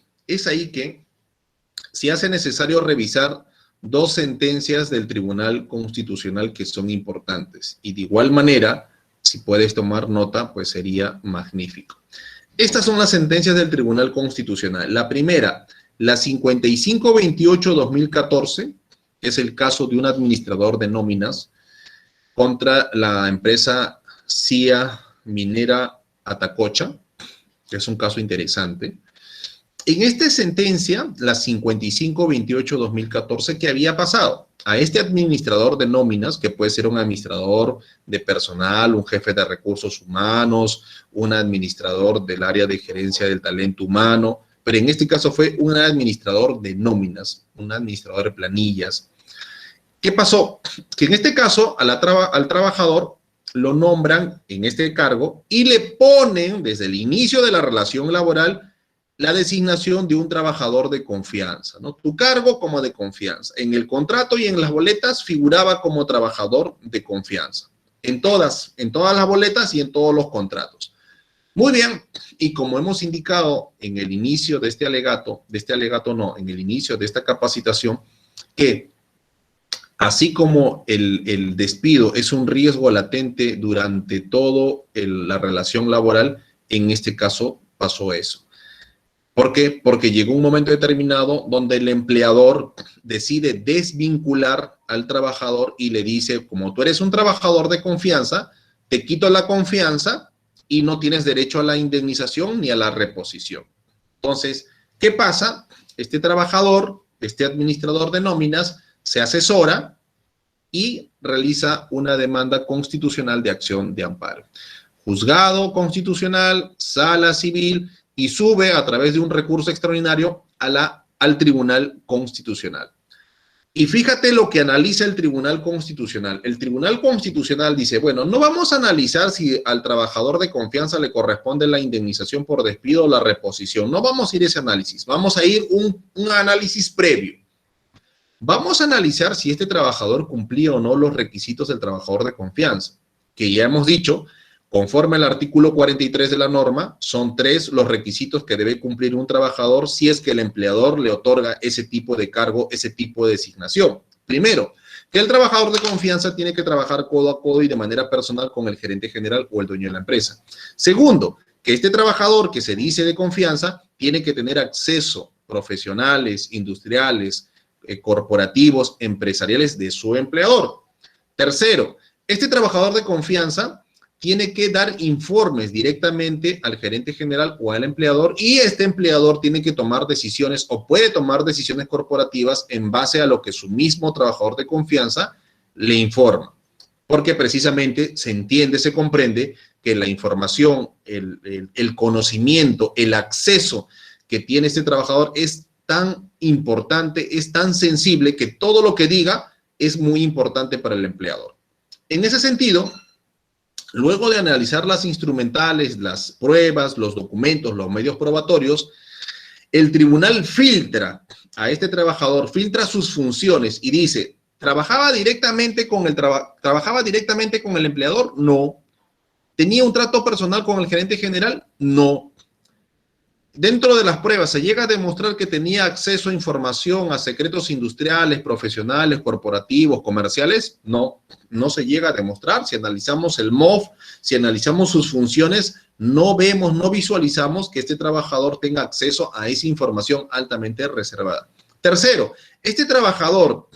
se hace necesario revisar dos sentencias del Tribunal Constitucional que son importantes y de igual manera, si puedes tomar nota, pues sería magnífico. Estas son las sentencias del Tribunal Constitucional. La primera, la 5528-2014, es el caso de un administrador de nóminas contra la empresa CIA Minera Atacocha, que es un caso interesante. En esta sentencia, la 5528-2014, ¿qué había pasado? A este administrador de nóminas, que puede ser un administrador de personal, un jefe de recursos humanos, un administrador del área de gerencia del talento humano, pero en este caso fue un administrador de nóminas, un administrador de planillas. ¿Qué pasó? Que en este caso al trabajador lo nombran en este cargo y le ponen desde el inicio de la relación laboral la designación de un trabajador de confianza, ¿no? Tu cargo como de confianza. En el contrato y en las boletas figuraba como trabajador de confianza. En todas las boletas y en todos los contratos. Muy bien, y como hemos indicado en el inicio de en el inicio de esta capacitación, que así como el despido es un riesgo latente durante toda la relación laboral, en este caso pasó eso. ¿Por qué? Porque llegó un momento determinado donde el empleador decide desvincular al trabajador y le dice, como tú eres un trabajador de confianza, te quito la confianza y no tienes derecho a la indemnización ni a la reposición. Entonces, ¿qué pasa? Este trabajador, este administrador de nóminas, se asesora y realiza una demanda constitucional de acción de amparo. Juzgado constitucional, sala civil, y sube a través de un recurso extraordinario al Tribunal Constitucional. Y fíjate lo que analiza el Tribunal Constitucional. El Tribunal Constitucional dice, bueno, no vamos a analizar si al trabajador de confianza le corresponde la indemnización por despido o la reposición. No vamos a ir a ese análisis. Vamos a ir un análisis previo. Vamos a analizar si este trabajador cumplía o no los requisitos del trabajador de confianza, que ya hemos dicho, conforme al artículo 43 de la norma, son 3 los requisitos que debe cumplir un trabajador si es que el empleador le otorga ese tipo de cargo, ese tipo de designación. Primero, que el trabajador de confianza tiene que trabajar codo a codo y de manera personal con el gerente general o el dueño de la empresa. Segundo, que este trabajador que se dice de confianza tiene que tener acceso profesionales, industriales, corporativos, empresariales de su empleador. Tercero, este trabajador de confianza tiene que dar informes directamente al gerente general o al empleador y este empleador tiene que tomar decisiones o puede tomar decisiones corporativas en base a lo que su mismo trabajador de confianza le informa. Porque precisamente se entiende, se comprende que la información, el conocimiento, el acceso que tiene este trabajador es tan importante, es tan sensible que todo lo que diga es muy importante para el empleador. En ese sentido, luego de analizar las instrumentales, las pruebas, los documentos, los medios probatorios, el tribunal filtra a este trabajador, filtra sus funciones y dice, ¿trabajaba directamente con el empleador? No. ¿Tenía un trato personal con el gerente general? No. Dentro de las pruebas, ¿se llega a demostrar que tenía acceso a información, a secretos industriales, profesionales, corporativos, comerciales? No, no se llega a demostrar. Si analizamos el MOF, si analizamos sus funciones, no vemos, no visualizamos que este trabajador tenga acceso a esa información altamente reservada. Tercero, este trabajador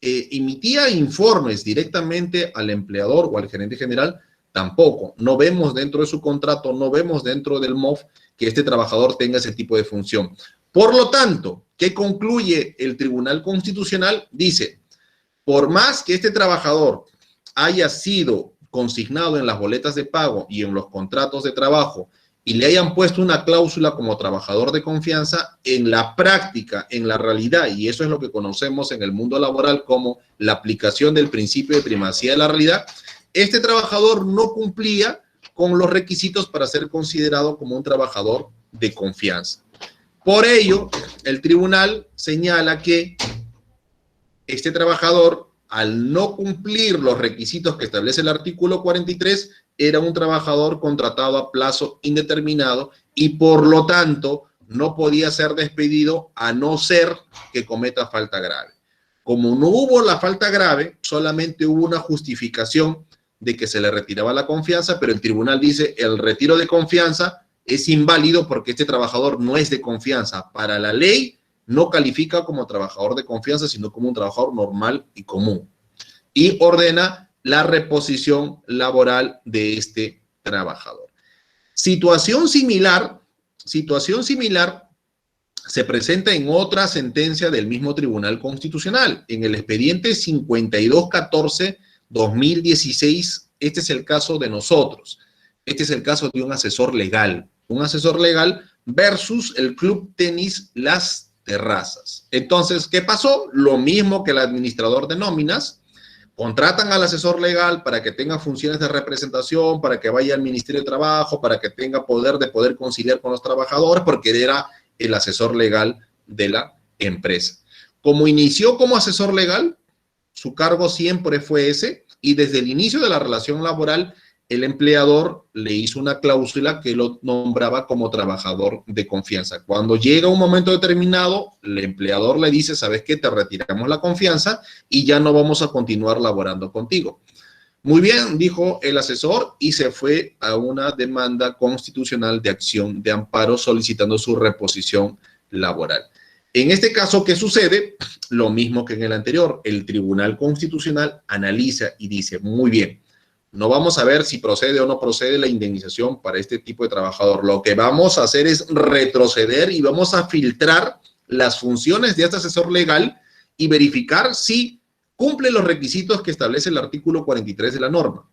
emitía informes directamente al empleador o al gerente general. Tampoco. No vemos dentro de su contrato, no vemos dentro del MOF que este trabajador tenga ese tipo de función. Por lo tanto, ¿qué concluye el Tribunal Constitucional? Dice, por más que este trabajador haya sido consignado en las boletas de pago y en los contratos de trabajo y le hayan puesto una cláusula como trabajador de confianza, en la práctica, en la realidad, y eso es lo que conocemos en el mundo laboral como la aplicación del principio de primacía de la realidad, este trabajador no cumplía con los requisitos para ser considerado como un trabajador de confianza. Por ello, el tribunal señala que este trabajador, al no cumplir los requisitos que establece el artículo 43, era un trabajador contratado a plazo indeterminado y por lo tanto no podía ser despedido a no ser que cometa falta grave. Como no hubo la falta grave, solamente hubo una justificación de que se le retiraba la confianza, pero el tribunal dice el retiro de confianza es inválido porque este trabajador no es de confianza. Para la ley no califica como trabajador de confianza, sino como un trabajador normal y común. Y ordena la reposición laboral de este trabajador. Situación similar se presenta en otra sentencia del mismo Tribunal Constitucional, en el expediente 5214-2016. Este es el caso de nosotros. Este es el caso de un asesor legal versus el Club Tenis Las Terrazas. Entonces, ¿qué pasó? Lo mismo que el administrador de nóminas, Contratan al asesor legal para que tenga funciones de representación, para que vaya al Ministerio de Trabajo, para que tenga poder de poder conciliar con los trabajadores, porque era el asesor legal de la empresa. Como inició como asesor legal, su cargo siempre fue ese, y desde el inicio de la relación laboral, el empleador le hizo una cláusula que lo nombraba como trabajador de confianza. Cuando llega un momento determinado, el empleador le dice, ¿sabes qué? Te retiramos la confianza y ya no vamos a continuar laborando contigo. Muy bien, dijo el asesor, y se fue a una demanda constitucional de acción de amparo solicitando su reposición laboral. En este caso, ¿qué sucede? Lo mismo que en el anterior. El Tribunal Constitucional analiza y dice, muy bien, no vamos a ver si procede o no procede la indemnización para este tipo de trabajador. Lo que vamos a hacer es retroceder y vamos a filtrar las funciones de este asesor legal y verificar si cumple los requisitos que establece el artículo 43 de la norma.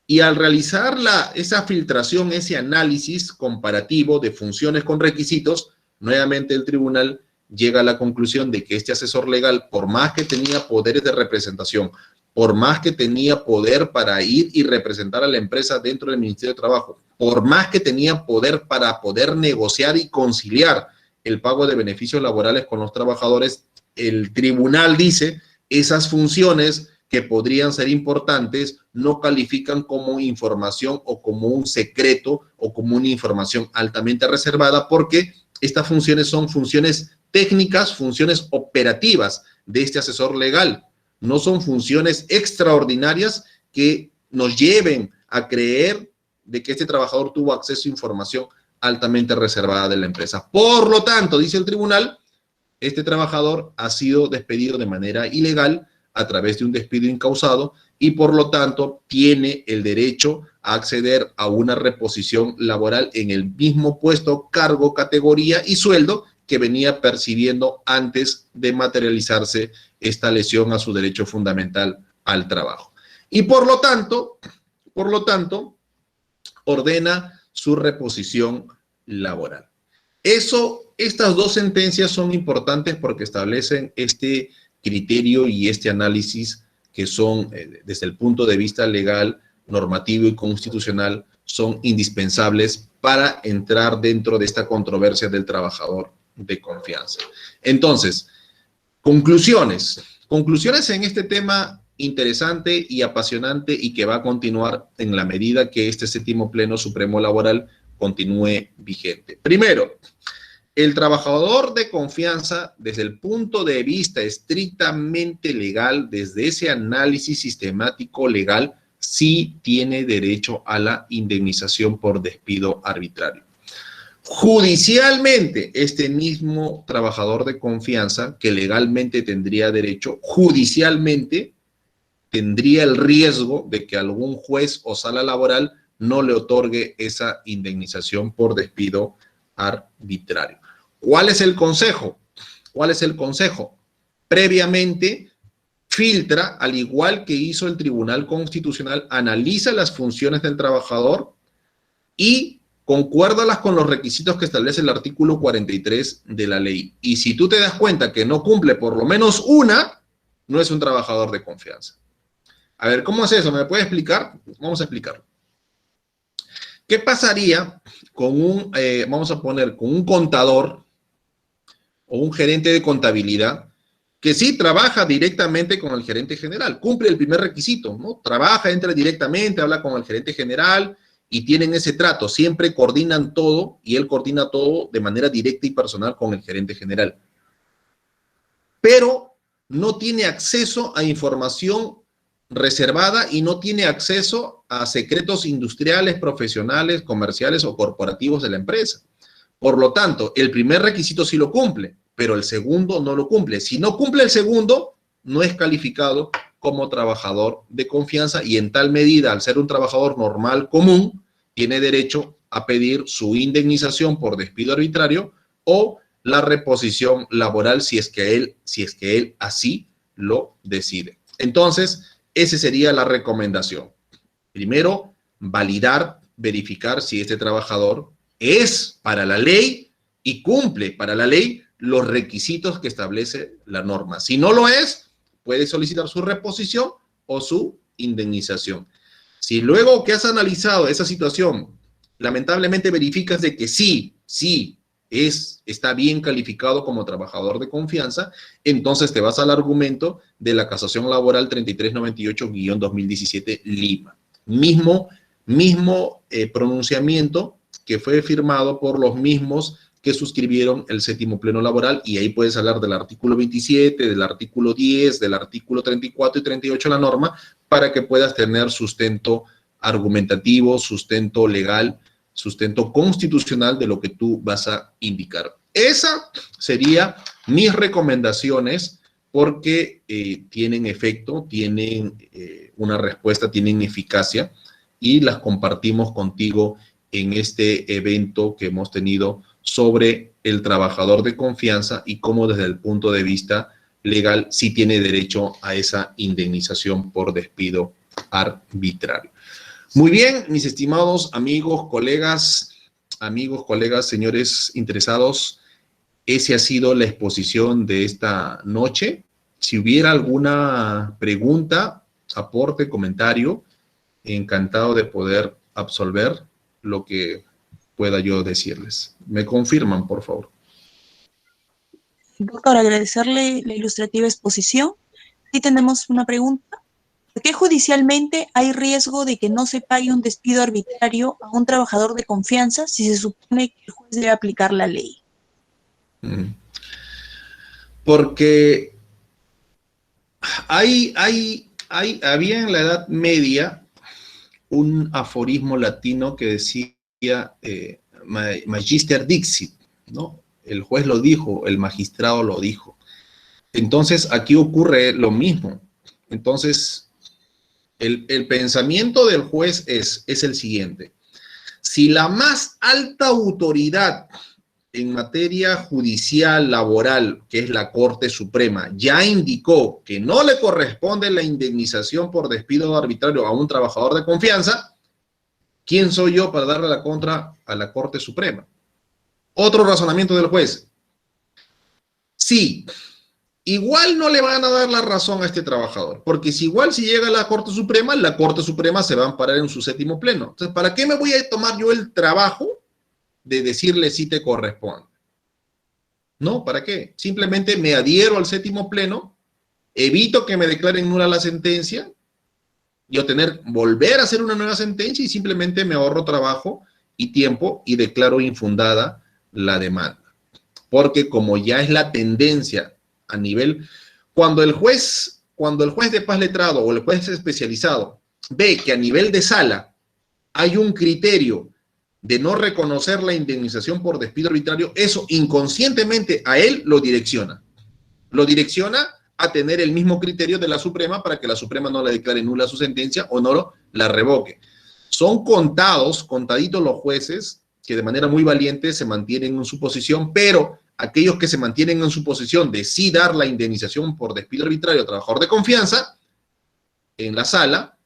Y al realizar esa filtración, ese análisis comparativo de funciones con requisitos, nuevamente el tribunal llega a la conclusión de que este asesor legal, por más que tenía poderes de representación, por más que tenía poder para ir y representar a la empresa dentro del Ministerio de Trabajo, por más que tenía poder para poder negociar y conciliar el pago de beneficios laborales con los trabajadores, el tribunal dice, esas funciones que podrían ser importantes no califican como información o como un secreto o como una información altamente reservada, porque estas funciones son funciones técnicas, funciones operativas de este asesor legal. No son funciones extraordinarias que nos lleven a creer de que este trabajador tuvo acceso a información altamente reservada de la empresa. Por lo tanto, dice el tribunal, este trabajador ha sido despedido de manera ilegal a través de un despido incausado y por lo tanto tiene el derecho a acceder a una reposición laboral en el mismo puesto, cargo, categoría y sueldo que venía percibiendo antes de materializarse esta lesión a su derecho fundamental al trabajo. Y por lo tanto, ordena su reposición laboral. Estas dos sentencias son importantes porque establecen este criterio y este análisis que son, desde el punto de vista legal, normativo y constitucional, son indispensables para entrar dentro de esta controversia del trabajador de confianza. Entonces, conclusiones en este tema interesante y apasionante y que va a continuar en la medida que este séptimo Pleno Supremo Laboral continúe vigente. Primero, el trabajador de confianza, desde el punto de vista estrictamente legal, desde ese análisis sistemático legal, sí tiene derecho a la indemnización por despido arbitrario. Judicialmente, este mismo trabajador de confianza, que legalmente tendría derecho, judicialmente tendría el riesgo de que algún juez o sala laboral no le otorgue esa indemnización por despido arbitrario. ¿Cuál es el consejo? Previamente, filtra, al igual que hizo el Tribunal Constitucional, analiza las funciones del trabajador y concuérdalas con los requisitos que establece el artículo 43 de la ley. Y si tú te das cuenta que no cumple por lo menos una, no es un trabajador de confianza. A ver, ¿cómo es eso? ¿Me puede explicar? Vamos a explicarlo. ¿Qué pasaría con vamos a poner, con un contador o un gerente de contabilidad que sí trabaja directamente con el gerente general, cumple el primer requisito, ¿no? Trabaja, entra directamente, habla con el gerente general y tienen ese trato, siempre coordinan todo y él coordina todo de manera directa y personal con el gerente general. Pero no tiene acceso a información reservada y no tiene acceso a secretos industriales, profesionales, comerciales o corporativos de la empresa. Por lo tanto, el primer requisito sí lo cumple, pero el segundo no lo cumple. Si no cumple el segundo, no es calificado como trabajador de confianza y en tal medida, al ser un trabajador normal común, tiene derecho a pedir su indemnización por despido arbitrario o la reposición laboral si es que él así lo decide. Entonces, esa sería la recomendación. Primero, validar, verificar si este trabajador es para la ley y cumple para la ley los requisitos que establece la norma. Si no lo es, puede solicitar su reposición o su indemnización. Si luego que has analizado esa situación, lamentablemente verificas de que sí está bien calificado como trabajador de confianza, entonces te vas al argumento de la casación laboral 3398-2017 Lima. Mismo pronunciamiento que fue firmado por los mismos que suscribieron el séptimo pleno laboral, y ahí puedes hablar del artículo 27, del artículo 10, del artículo 34 y 38 de la norma, para que puedas tener sustento argumentativo, sustento legal, sustento constitucional de lo que tú vas a indicar. Esa sería mis recomendaciones, porque tienen efecto, tienen una respuesta, tienen eficacia, y las compartimos contigo en este evento que hemos tenido sobre el trabajador de confianza y cómo desde el punto de vista legal sí tiene derecho a esa indemnización por despido arbitrario. Muy bien, mis estimados amigos, colegas, señores interesados, esa ha sido la exposición de esta noche. Si hubiera alguna pregunta, aporte, comentario, encantado de poder absolver lo que pueda yo decirles. ¿Me confirman, por favor? Doctor, agradecerle la ilustrativa exposición. Sí tenemos una pregunta. ¿Por qué judicialmente hay riesgo de que no se pague un despido arbitrario a un trabajador de confianza si se supone que el juez debe aplicar la ley? Porque había en la Edad Media un aforismo latino que decía Magister Dixit, ¿no? El juez lo dijo, el magistrado lo dijo. Entonces, aquí ocurre lo mismo. Entonces, el pensamiento del juez es el siguiente. Si la más alta autoridad en materia judicial laboral, que es la Corte Suprema, ya indicó que no le corresponde la indemnización por despido arbitrario a un trabajador de confianza, ¿quién soy yo para darle la contra a la Corte Suprema? Otro razonamiento del juez. Sí, igual no le van a dar la razón a este trabajador, porque si llega a la Corte Suprema se va a amparar en su séptimo pleno. Entonces, ¿para qué me voy a tomar yo el trabajo de decirle si te corresponde? No, ¿para qué? Simplemente me adhiero al séptimo pleno, evito que me declaren nula la sentencia y volver a hacer una nueva sentencia, y simplemente me ahorro trabajo y tiempo y declaro infundada la demanda. Porque como ya es la tendencia a nivel, cuando el juez de paz letrado o el juez especializado ve que a nivel de sala hay un criterio de no reconocer la indemnización por despido arbitrario, eso inconscientemente a él lo direcciona a tener el mismo criterio de la Suprema, para que la Suprema no le declare nula su sentencia o no la revoque. Son contaditos los jueces que de manera muy valiente se mantienen en su posición, pero aquellos que se mantienen en su posición de sí dar la indemnización por despido arbitrario al trabajador de confianza, en la sala,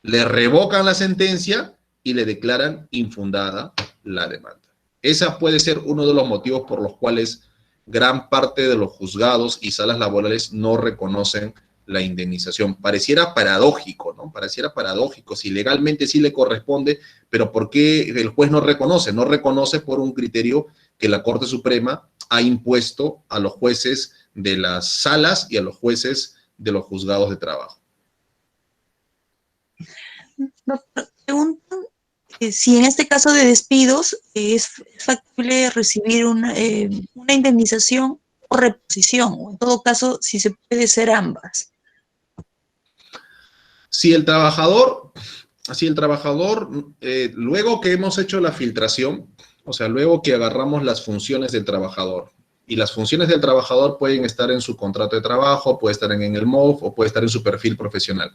le revocan la sentencia y le declaran infundada la demanda. Esa puede ser uno de los motivos por los cuales gran parte de los juzgados y salas laborales no reconocen la indemnización. Pareciera paradójico, ¿no? Pareciera paradójico, si legalmente sí le corresponde, pero ¿por qué el juez no reconoce? No reconoce por un criterio que la Corte Suprema ha impuesto a los jueces de las salas y a los jueces de los juzgados de trabajo. Doctor, preguntan si en este caso de despidos es factible recibir una indemnización o reposición, o en todo caso, si se puede ser ambas. Si el trabajador, luego que hemos hecho la filtración, o sea, luego que agarramos las funciones del trabajador, y las funciones del trabajador pueden estar en su contrato de trabajo, puede estar en el MOF o puede estar en su perfil profesional.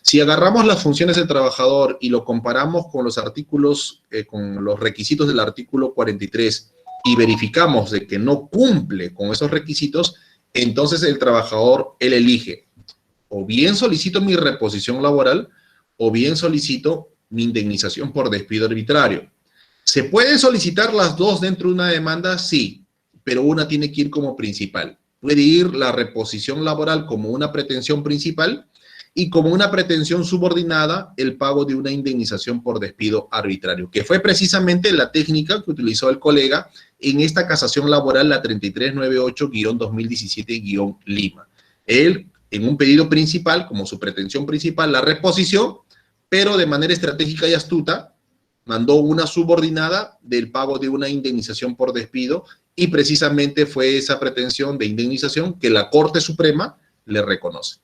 Si agarramos las funciones del trabajador y lo comparamos con los artículos, con los requisitos del artículo 43, y verificamos de que no cumple con esos requisitos, entonces el trabajador, él elige: o bien solicito mi reposición laboral, o bien solicito mi indemnización por despido arbitrario. ¿Se pueden solicitar las dos dentro de una demanda? Sí, pero una tiene que ir como principal. Puede ir la reposición laboral como una pretensión principal, y como una pretensión subordinada el pago de una indemnización por despido arbitrario, que fue precisamente la técnica que utilizó el colega en esta casación laboral, la 3398-2017-Lima. Él, en un pedido principal, como su pretensión principal, la reposición, pero de manera estratégica y astuta, mandó una subordinada del pago de una indemnización por despido, y precisamente fue esa pretensión de indemnización que la Corte Suprema le reconoce.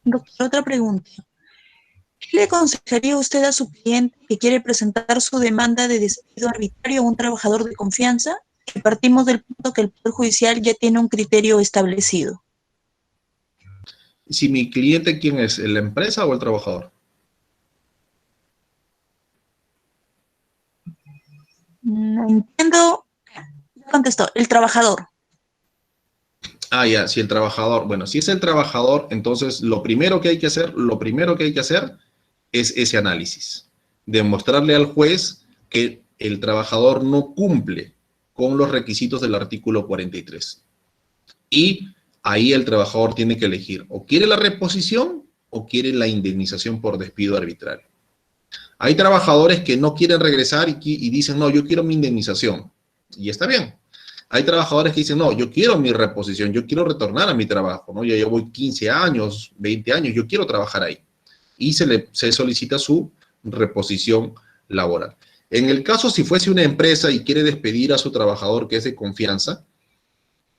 Doctor, otra pregunta. ¿Qué le aconsejaría usted a su cliente que quiere presentar su demanda de despido arbitrario a un trabajador de confianza? Que partimos del punto que el Poder Judicial ya tiene un criterio establecido. Si mi cliente, ¿quién es? ¿La empresa o el trabajador? No entiendo. Contestó, el trabajador. Ah, ya, si el trabajador, bueno, si es el trabajador, entonces lo primero que hay que hacer es ese análisis. Demostrarle al juez que el trabajador no cumple con los requisitos del artículo 43. Y ahí el trabajador tiene que elegir, o quiere la reposición o quiere la indemnización por despido arbitrario. Hay trabajadores que no quieren regresar y dicen, no, yo quiero mi indemnización. Y está bien. Hay trabajadores que dicen, no, yo quiero mi reposición, yo quiero retornar a mi trabajo, ¿no? Ya llevo 15 años, 20 años, yo quiero trabajar ahí. Y se solicita su reposición laboral. En el caso, si fuese una empresa y quiere despedir a su trabajador que es de confianza,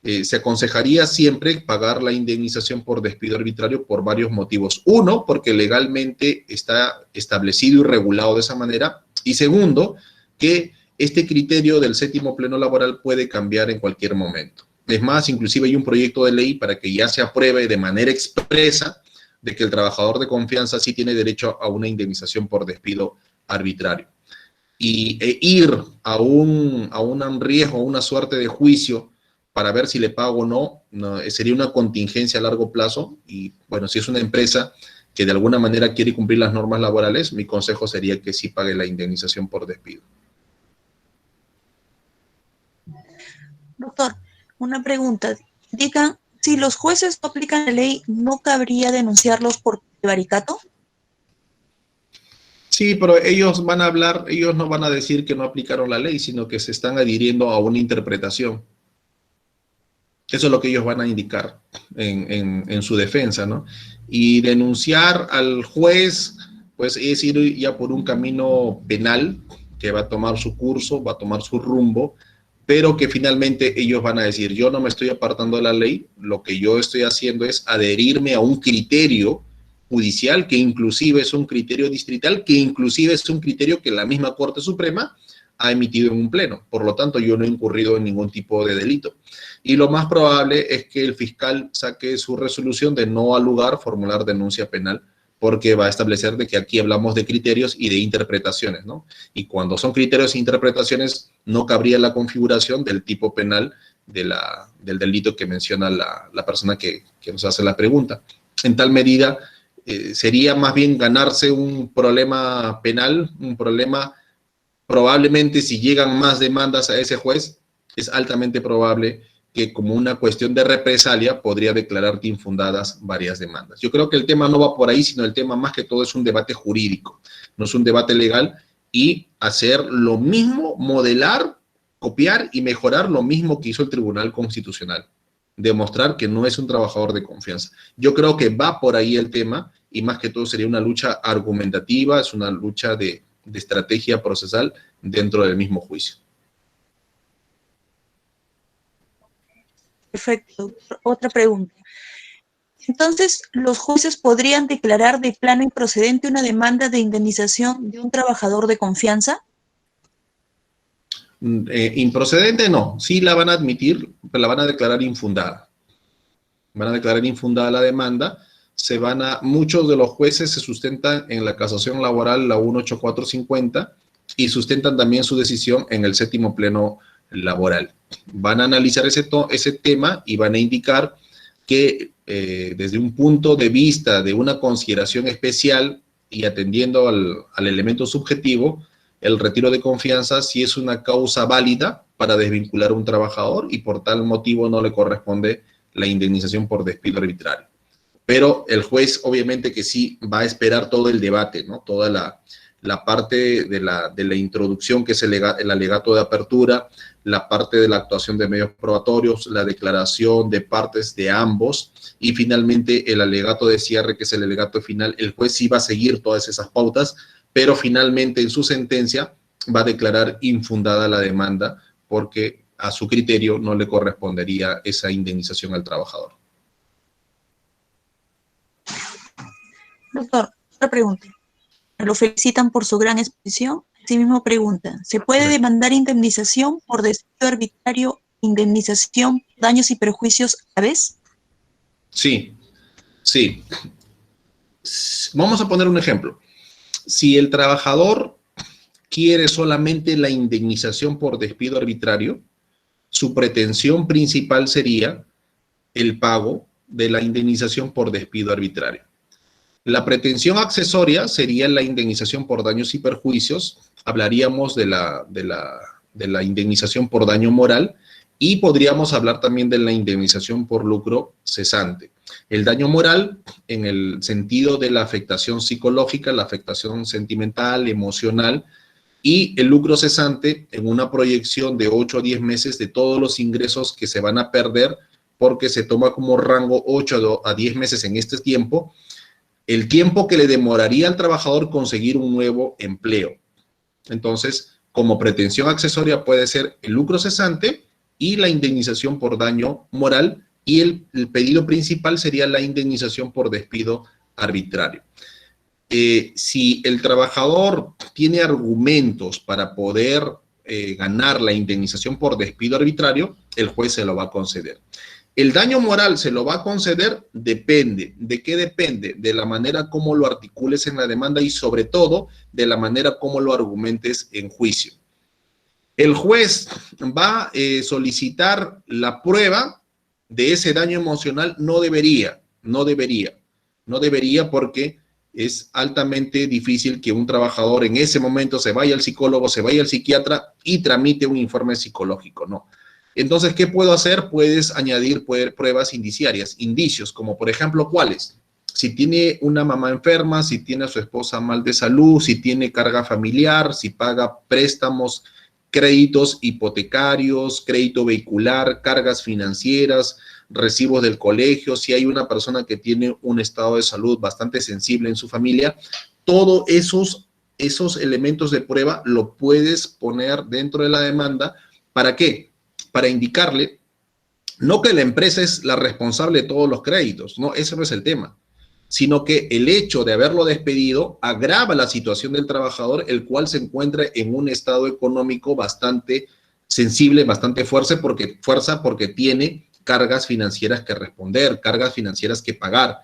se aconsejaría siempre pagar la indemnización por despido arbitrario por varios motivos. Uno, porque legalmente está establecido y regulado de esa manera. Y segundo, que este criterio del séptimo pleno laboral puede cambiar en cualquier momento. Es más, inclusive hay un proyecto de ley para que ya se apruebe de manera expresa de que el trabajador de confianza sí tiene derecho a una indemnización por despido arbitrario. E ir a un riesgo, a una suerte de juicio para ver si le pago o no, sería una contingencia a largo plazo. Y bueno, si es una empresa que de alguna manera quiere cumplir las normas laborales, mi consejo sería que sí pague la indemnización por despido. Doctor, una pregunta. Digan, si los jueces no aplican la ley, ¿no cabría denunciarlos por prevaricato? Sí, pero ellos van a hablar, ellos no van a decir que no aplicaron la ley, sino que se están adhiriendo a una interpretación. Eso es lo que ellos van a indicar en su defensa, ¿no? Y denunciar al juez, pues es ir ya por un camino penal que va a tomar su curso, va a tomar su rumbo, pero que finalmente ellos van a decir, yo no me estoy apartando de la ley, lo que yo estoy haciendo es adherirme a un criterio judicial, que inclusive es un criterio distrital, que inclusive es un criterio que la misma Corte Suprema ha emitido en un pleno. Por lo tanto, yo no he incurrido en ningún tipo de delito. Y lo más probable es que el fiscal saque su resolución de no al lugar formular denuncia penal, porque va a establecer de que aquí hablamos de criterios y de interpretaciones, ¿no? Y cuando son criterios e interpretaciones, no cabría la configuración del tipo penal del delito que menciona la persona que nos hace la pregunta. En tal medida, sería más bien ganarse un problema penal, un problema, probablemente si llegan más demandas a ese juez, es altamente probable que como una cuestión de represalia podría declararte infundadas varias demandas. Yo creo que el tema no va por ahí, sino el tema más que todo es un debate jurídico, no es un debate legal, y hacer lo mismo, modelar, copiar y mejorar lo mismo que hizo el Tribunal Constitucional. Demostrar que no es un trabajador de confianza. Yo creo que va por ahí el tema, y más que todo sería una lucha argumentativa, es una lucha de estrategia procesal dentro del mismo juicio. Perfecto. Otra pregunta. Entonces, ¿los jueces podrían declarar de plano improcedente una demanda de indemnización de un trabajador de confianza? Improcedente no, sí la van a admitir, pero la van a declarar infundada. Van a declarar infundada la demanda. Muchos de los jueces se sustentan en la casación laboral, la 18450, y sustentan también su decisión en el séptimo pleno laboral. Van a analizar ese tema y van a indicar que desde un punto de vista de una consideración especial y atendiendo al elemento subjetivo, el retiro de confianza sí es una causa válida para desvincular a un trabajador y por tal motivo no le corresponde la indemnización por despido arbitrario. Pero el juez obviamente que sí va a esperar todo el debate, ¿no? Toda la parte de la introducción, que es el alegato de apertura, la parte de la actuación de medios probatorios, la declaración de partes de ambos y finalmente el alegato de cierre, que es el alegato final. El juez sí va a seguir todas esas pautas, pero finalmente en su sentencia va a declarar infundada la demanda porque a su criterio no le correspondería esa indemnización al trabajador. Doctor, otra pregunta. Lo felicitan por su gran exposición. Asimismo preguntan, ¿se puede demandar indemnización por despido arbitrario, indemnización por daños y perjuicios a la vez? Sí, sí. Vamos a poner un ejemplo. Si el trabajador quiere solamente la indemnización por despido arbitrario, su pretensión principal sería el pago de la indemnización por despido arbitrario. La pretensión accesoria sería la indemnización por daños y perjuicios. Hablaríamos de la indemnización por daño moral y podríamos hablar también de la indemnización por lucro cesante. El daño moral en el sentido de la afectación psicológica, la afectación sentimental, emocional, y el lucro cesante en una proyección de 8 a 10 meses de todos los ingresos que se van a perder porque se toma como rango 8 a 10 meses en este tiempo, el tiempo que le demoraría al trabajador conseguir un nuevo empleo. Entonces, como pretensión accesoria puede ser el lucro cesante y la indemnización por daño moral, y el pedido principal sería la indemnización por despido arbitrario. Si el trabajador tiene argumentos para poder ganar la indemnización por despido arbitrario, el juez se lo va a conceder. El daño moral se lo va a conceder, depende. ¿De qué depende? De la manera como lo articules en la demanda y sobre todo de la manera como lo argumentes en juicio. El juez va a solicitar la prueba de ese daño emocional. No debería porque es altamente difícil que un trabajador en ese momento se vaya al psicólogo, se vaya al psiquiatra y tramite un informe psicológico, no. Entonces, ¿qué puedo hacer? Puedes añadir pruebas indiciarias, indicios, como por ejemplo, ¿cuáles? Si tiene una mamá enferma, si tiene a su esposa mal de salud, si tiene carga familiar, si paga préstamos, créditos hipotecarios, crédito vehicular, cargas financieras, recibos del colegio, si hay una persona que tiene un estado de salud bastante sensible en su familia, todos esos elementos de prueba lo puedes poner dentro de la demanda. ¿Para qué? Para indicarle, no que la empresa es la responsable de todos los créditos, no, ese no es el tema, sino que el hecho de haberlo despedido agrava la situación del trabajador, el cual se encuentra en un estado económico bastante sensible, bastante fuerte, porque tiene cargas financieras que responder, cargas financieras que pagar.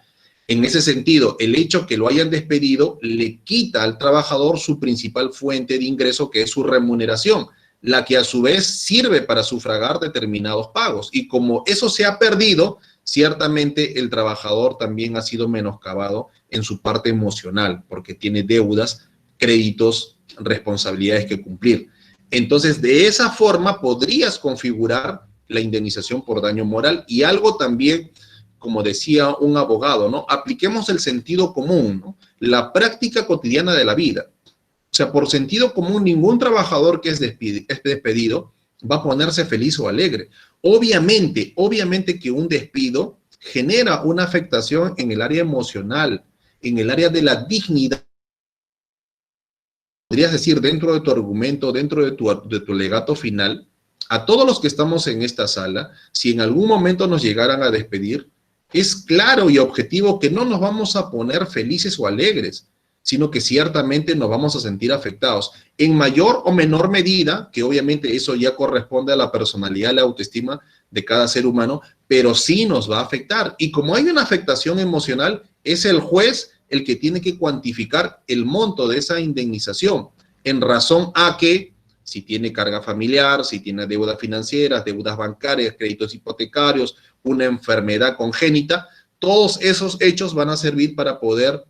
En ese sentido, el hecho que lo hayan despedido le quita al trabajador su principal fuente de ingreso, que es su remuneración, la que a su vez sirve para sufragar determinados pagos. Y como eso se ha perdido, ciertamente el trabajador también ha sido menoscabado en su parte emocional, porque tiene deudas, créditos, responsabilidades que cumplir. Entonces, de esa forma podrías configurar la indemnización por daño moral. Y algo también, como decía un abogado, ¿no? Apliquemos el sentido común, ¿no? La práctica cotidiana de la vida. O sea, por sentido común, ningún trabajador que es despedido va a ponerse feliz o alegre. Obviamente que un despido genera una afectación en el área emocional, en el área de la dignidad. Podrías decir, dentro de tu argumento, dentro de tu alegato final, a todos los que estamos en esta sala, si en algún momento nos llegaran a despedir, es claro y objetivo que no nos vamos a poner felices o alegres, sino que ciertamente nos vamos a sentir afectados, en mayor o menor medida, que obviamente eso ya corresponde a la personalidad, a la autoestima de cada ser humano, pero sí nos va a afectar. Y como hay una afectación emocional, es el juez el que tiene que cuantificar el monto de esa indemnización, en razón a que si tiene carga familiar, si tiene deudas financieras, deudas bancarias, créditos hipotecarios, una enfermedad congénita, todos esos hechos van a servir para poder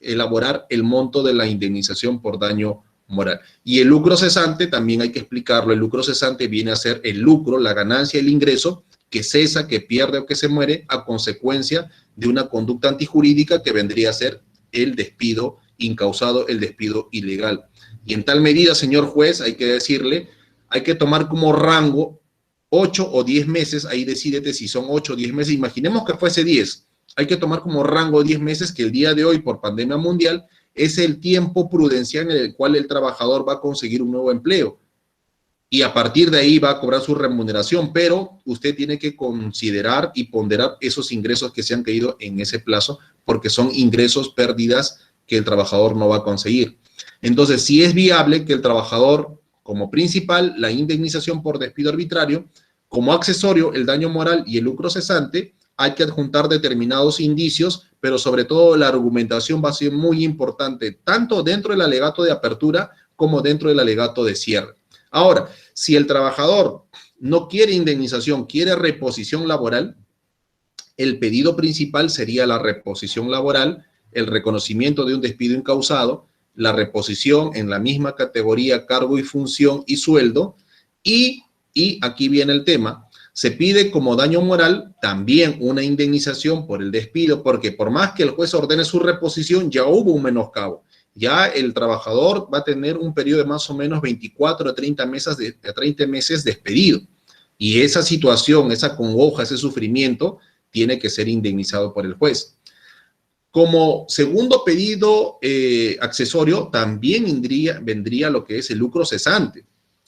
elaborar el monto de la indemnización por daño moral. Y el lucro cesante, también hay que explicarlo, el lucro cesante viene a ser el lucro, la ganancia, el ingreso que cesa, que pierde o que se muere a consecuencia de una conducta antijurídica que vendría a ser el despido incausado, el despido ilegal. Y en tal medida, señor juez, hay que decirle, hay que tomar como rango 8 o 10 meses, ahí decídete si son 8 o 10 meses, imaginemos que fuese 10, hay que tomar como rango 10 meses que el día de hoy, por pandemia mundial, es el tiempo prudencial en el cual el trabajador va a conseguir un nuevo empleo. Y a partir de ahí va a cobrar su remuneración, pero usted tiene que considerar y ponderar esos ingresos que se han caído en ese plazo, porque son ingresos, pérdidas que el trabajador no va a conseguir. Entonces, si es viable que el trabajador, como principal, la indemnización por despido arbitrario, como accesorio, el daño moral y el lucro cesante, hay que adjuntar determinados indicios, pero sobre todo la argumentación va a ser muy importante, tanto dentro del alegato de apertura como dentro del alegato de cierre. Ahora, si el trabajador no quiere indemnización, quiere reposición laboral, el pedido principal sería la reposición laboral, el reconocimiento de un despido incausado, la reposición en la misma categoría, cargo y función y sueldo, y aquí viene el tema, se pide como daño moral también una indemnización por el despido, porque por más que el juez ordene su reposición, ya hubo un menoscabo. Ya el trabajador va a tener un periodo de más o menos 24 a 30 meses despedido. Y esa situación, esa congoja, ese sufrimiento, tiene que ser indemnizado por el juez. Como segundo pedido accesorio, también vendría lo que es el lucro cesante.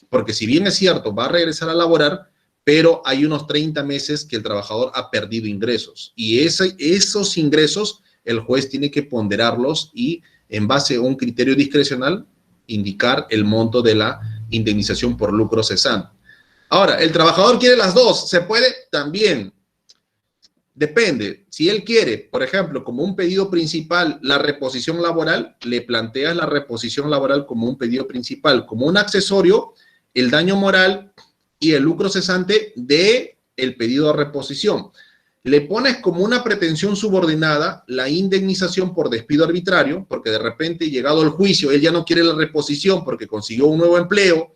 Porque si bien es cierto, va a regresar a laborar, pero hay unos 30 meses que el trabajador ha perdido ingresos. Y esos ingresos, el juez tiene que ponderarlos y en base a un criterio discrecional, indicar el monto de la indemnización por lucro cesante. Ahora, ¿el trabajador quiere las dos? ¿Se puede? También. Depende. Si él quiere, por ejemplo, como un pedido principal, la reposición laboral, le planteas la reposición laboral como un pedido principal. Como un accesorio, el daño moral y el lucro cesante de el pedido de reposición. Le pones como una pretensión subordinada la indemnización por despido arbitrario, porque de repente, llegado al juicio, él ya no quiere la reposición porque consiguió un nuevo empleo,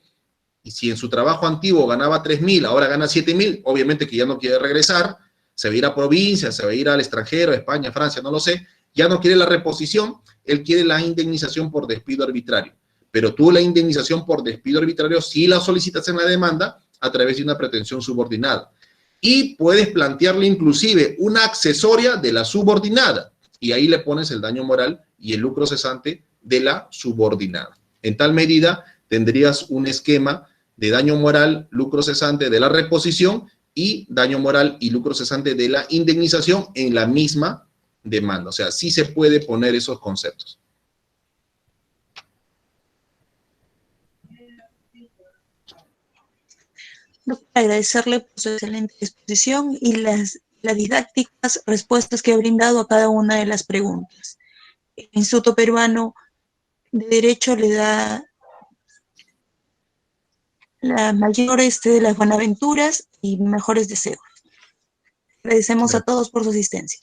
y si en su trabajo antiguo ganaba 3.000, ahora gana 7.000, obviamente que ya no quiere regresar, se va a ir a provincia, se va a ir al extranjero, a España, Francia, no lo sé, ya no quiere la reposición, él quiere la indemnización por despido arbitrario. Pero tú la indemnización por despido arbitrario sí la solicitas en la demanda a través de una pretensión subordinada. Y puedes plantearle inclusive una accesoria de la subordinada, y ahí le pones el daño moral y el lucro cesante de la subordinada. En tal medida, tendrías un esquema de daño moral, lucro cesante de la reposición y daño moral y lucro cesante de la indemnización en la misma demanda. O sea, sí se puede poner esos conceptos. Agradecerle por su excelente exposición y las didácticas respuestas que ha brindado a cada una de las preguntas. El Instituto Peruano de Derecho le da la mayor de las buenaventuras y mejores deseos. Agradecemos a todos por su asistencia.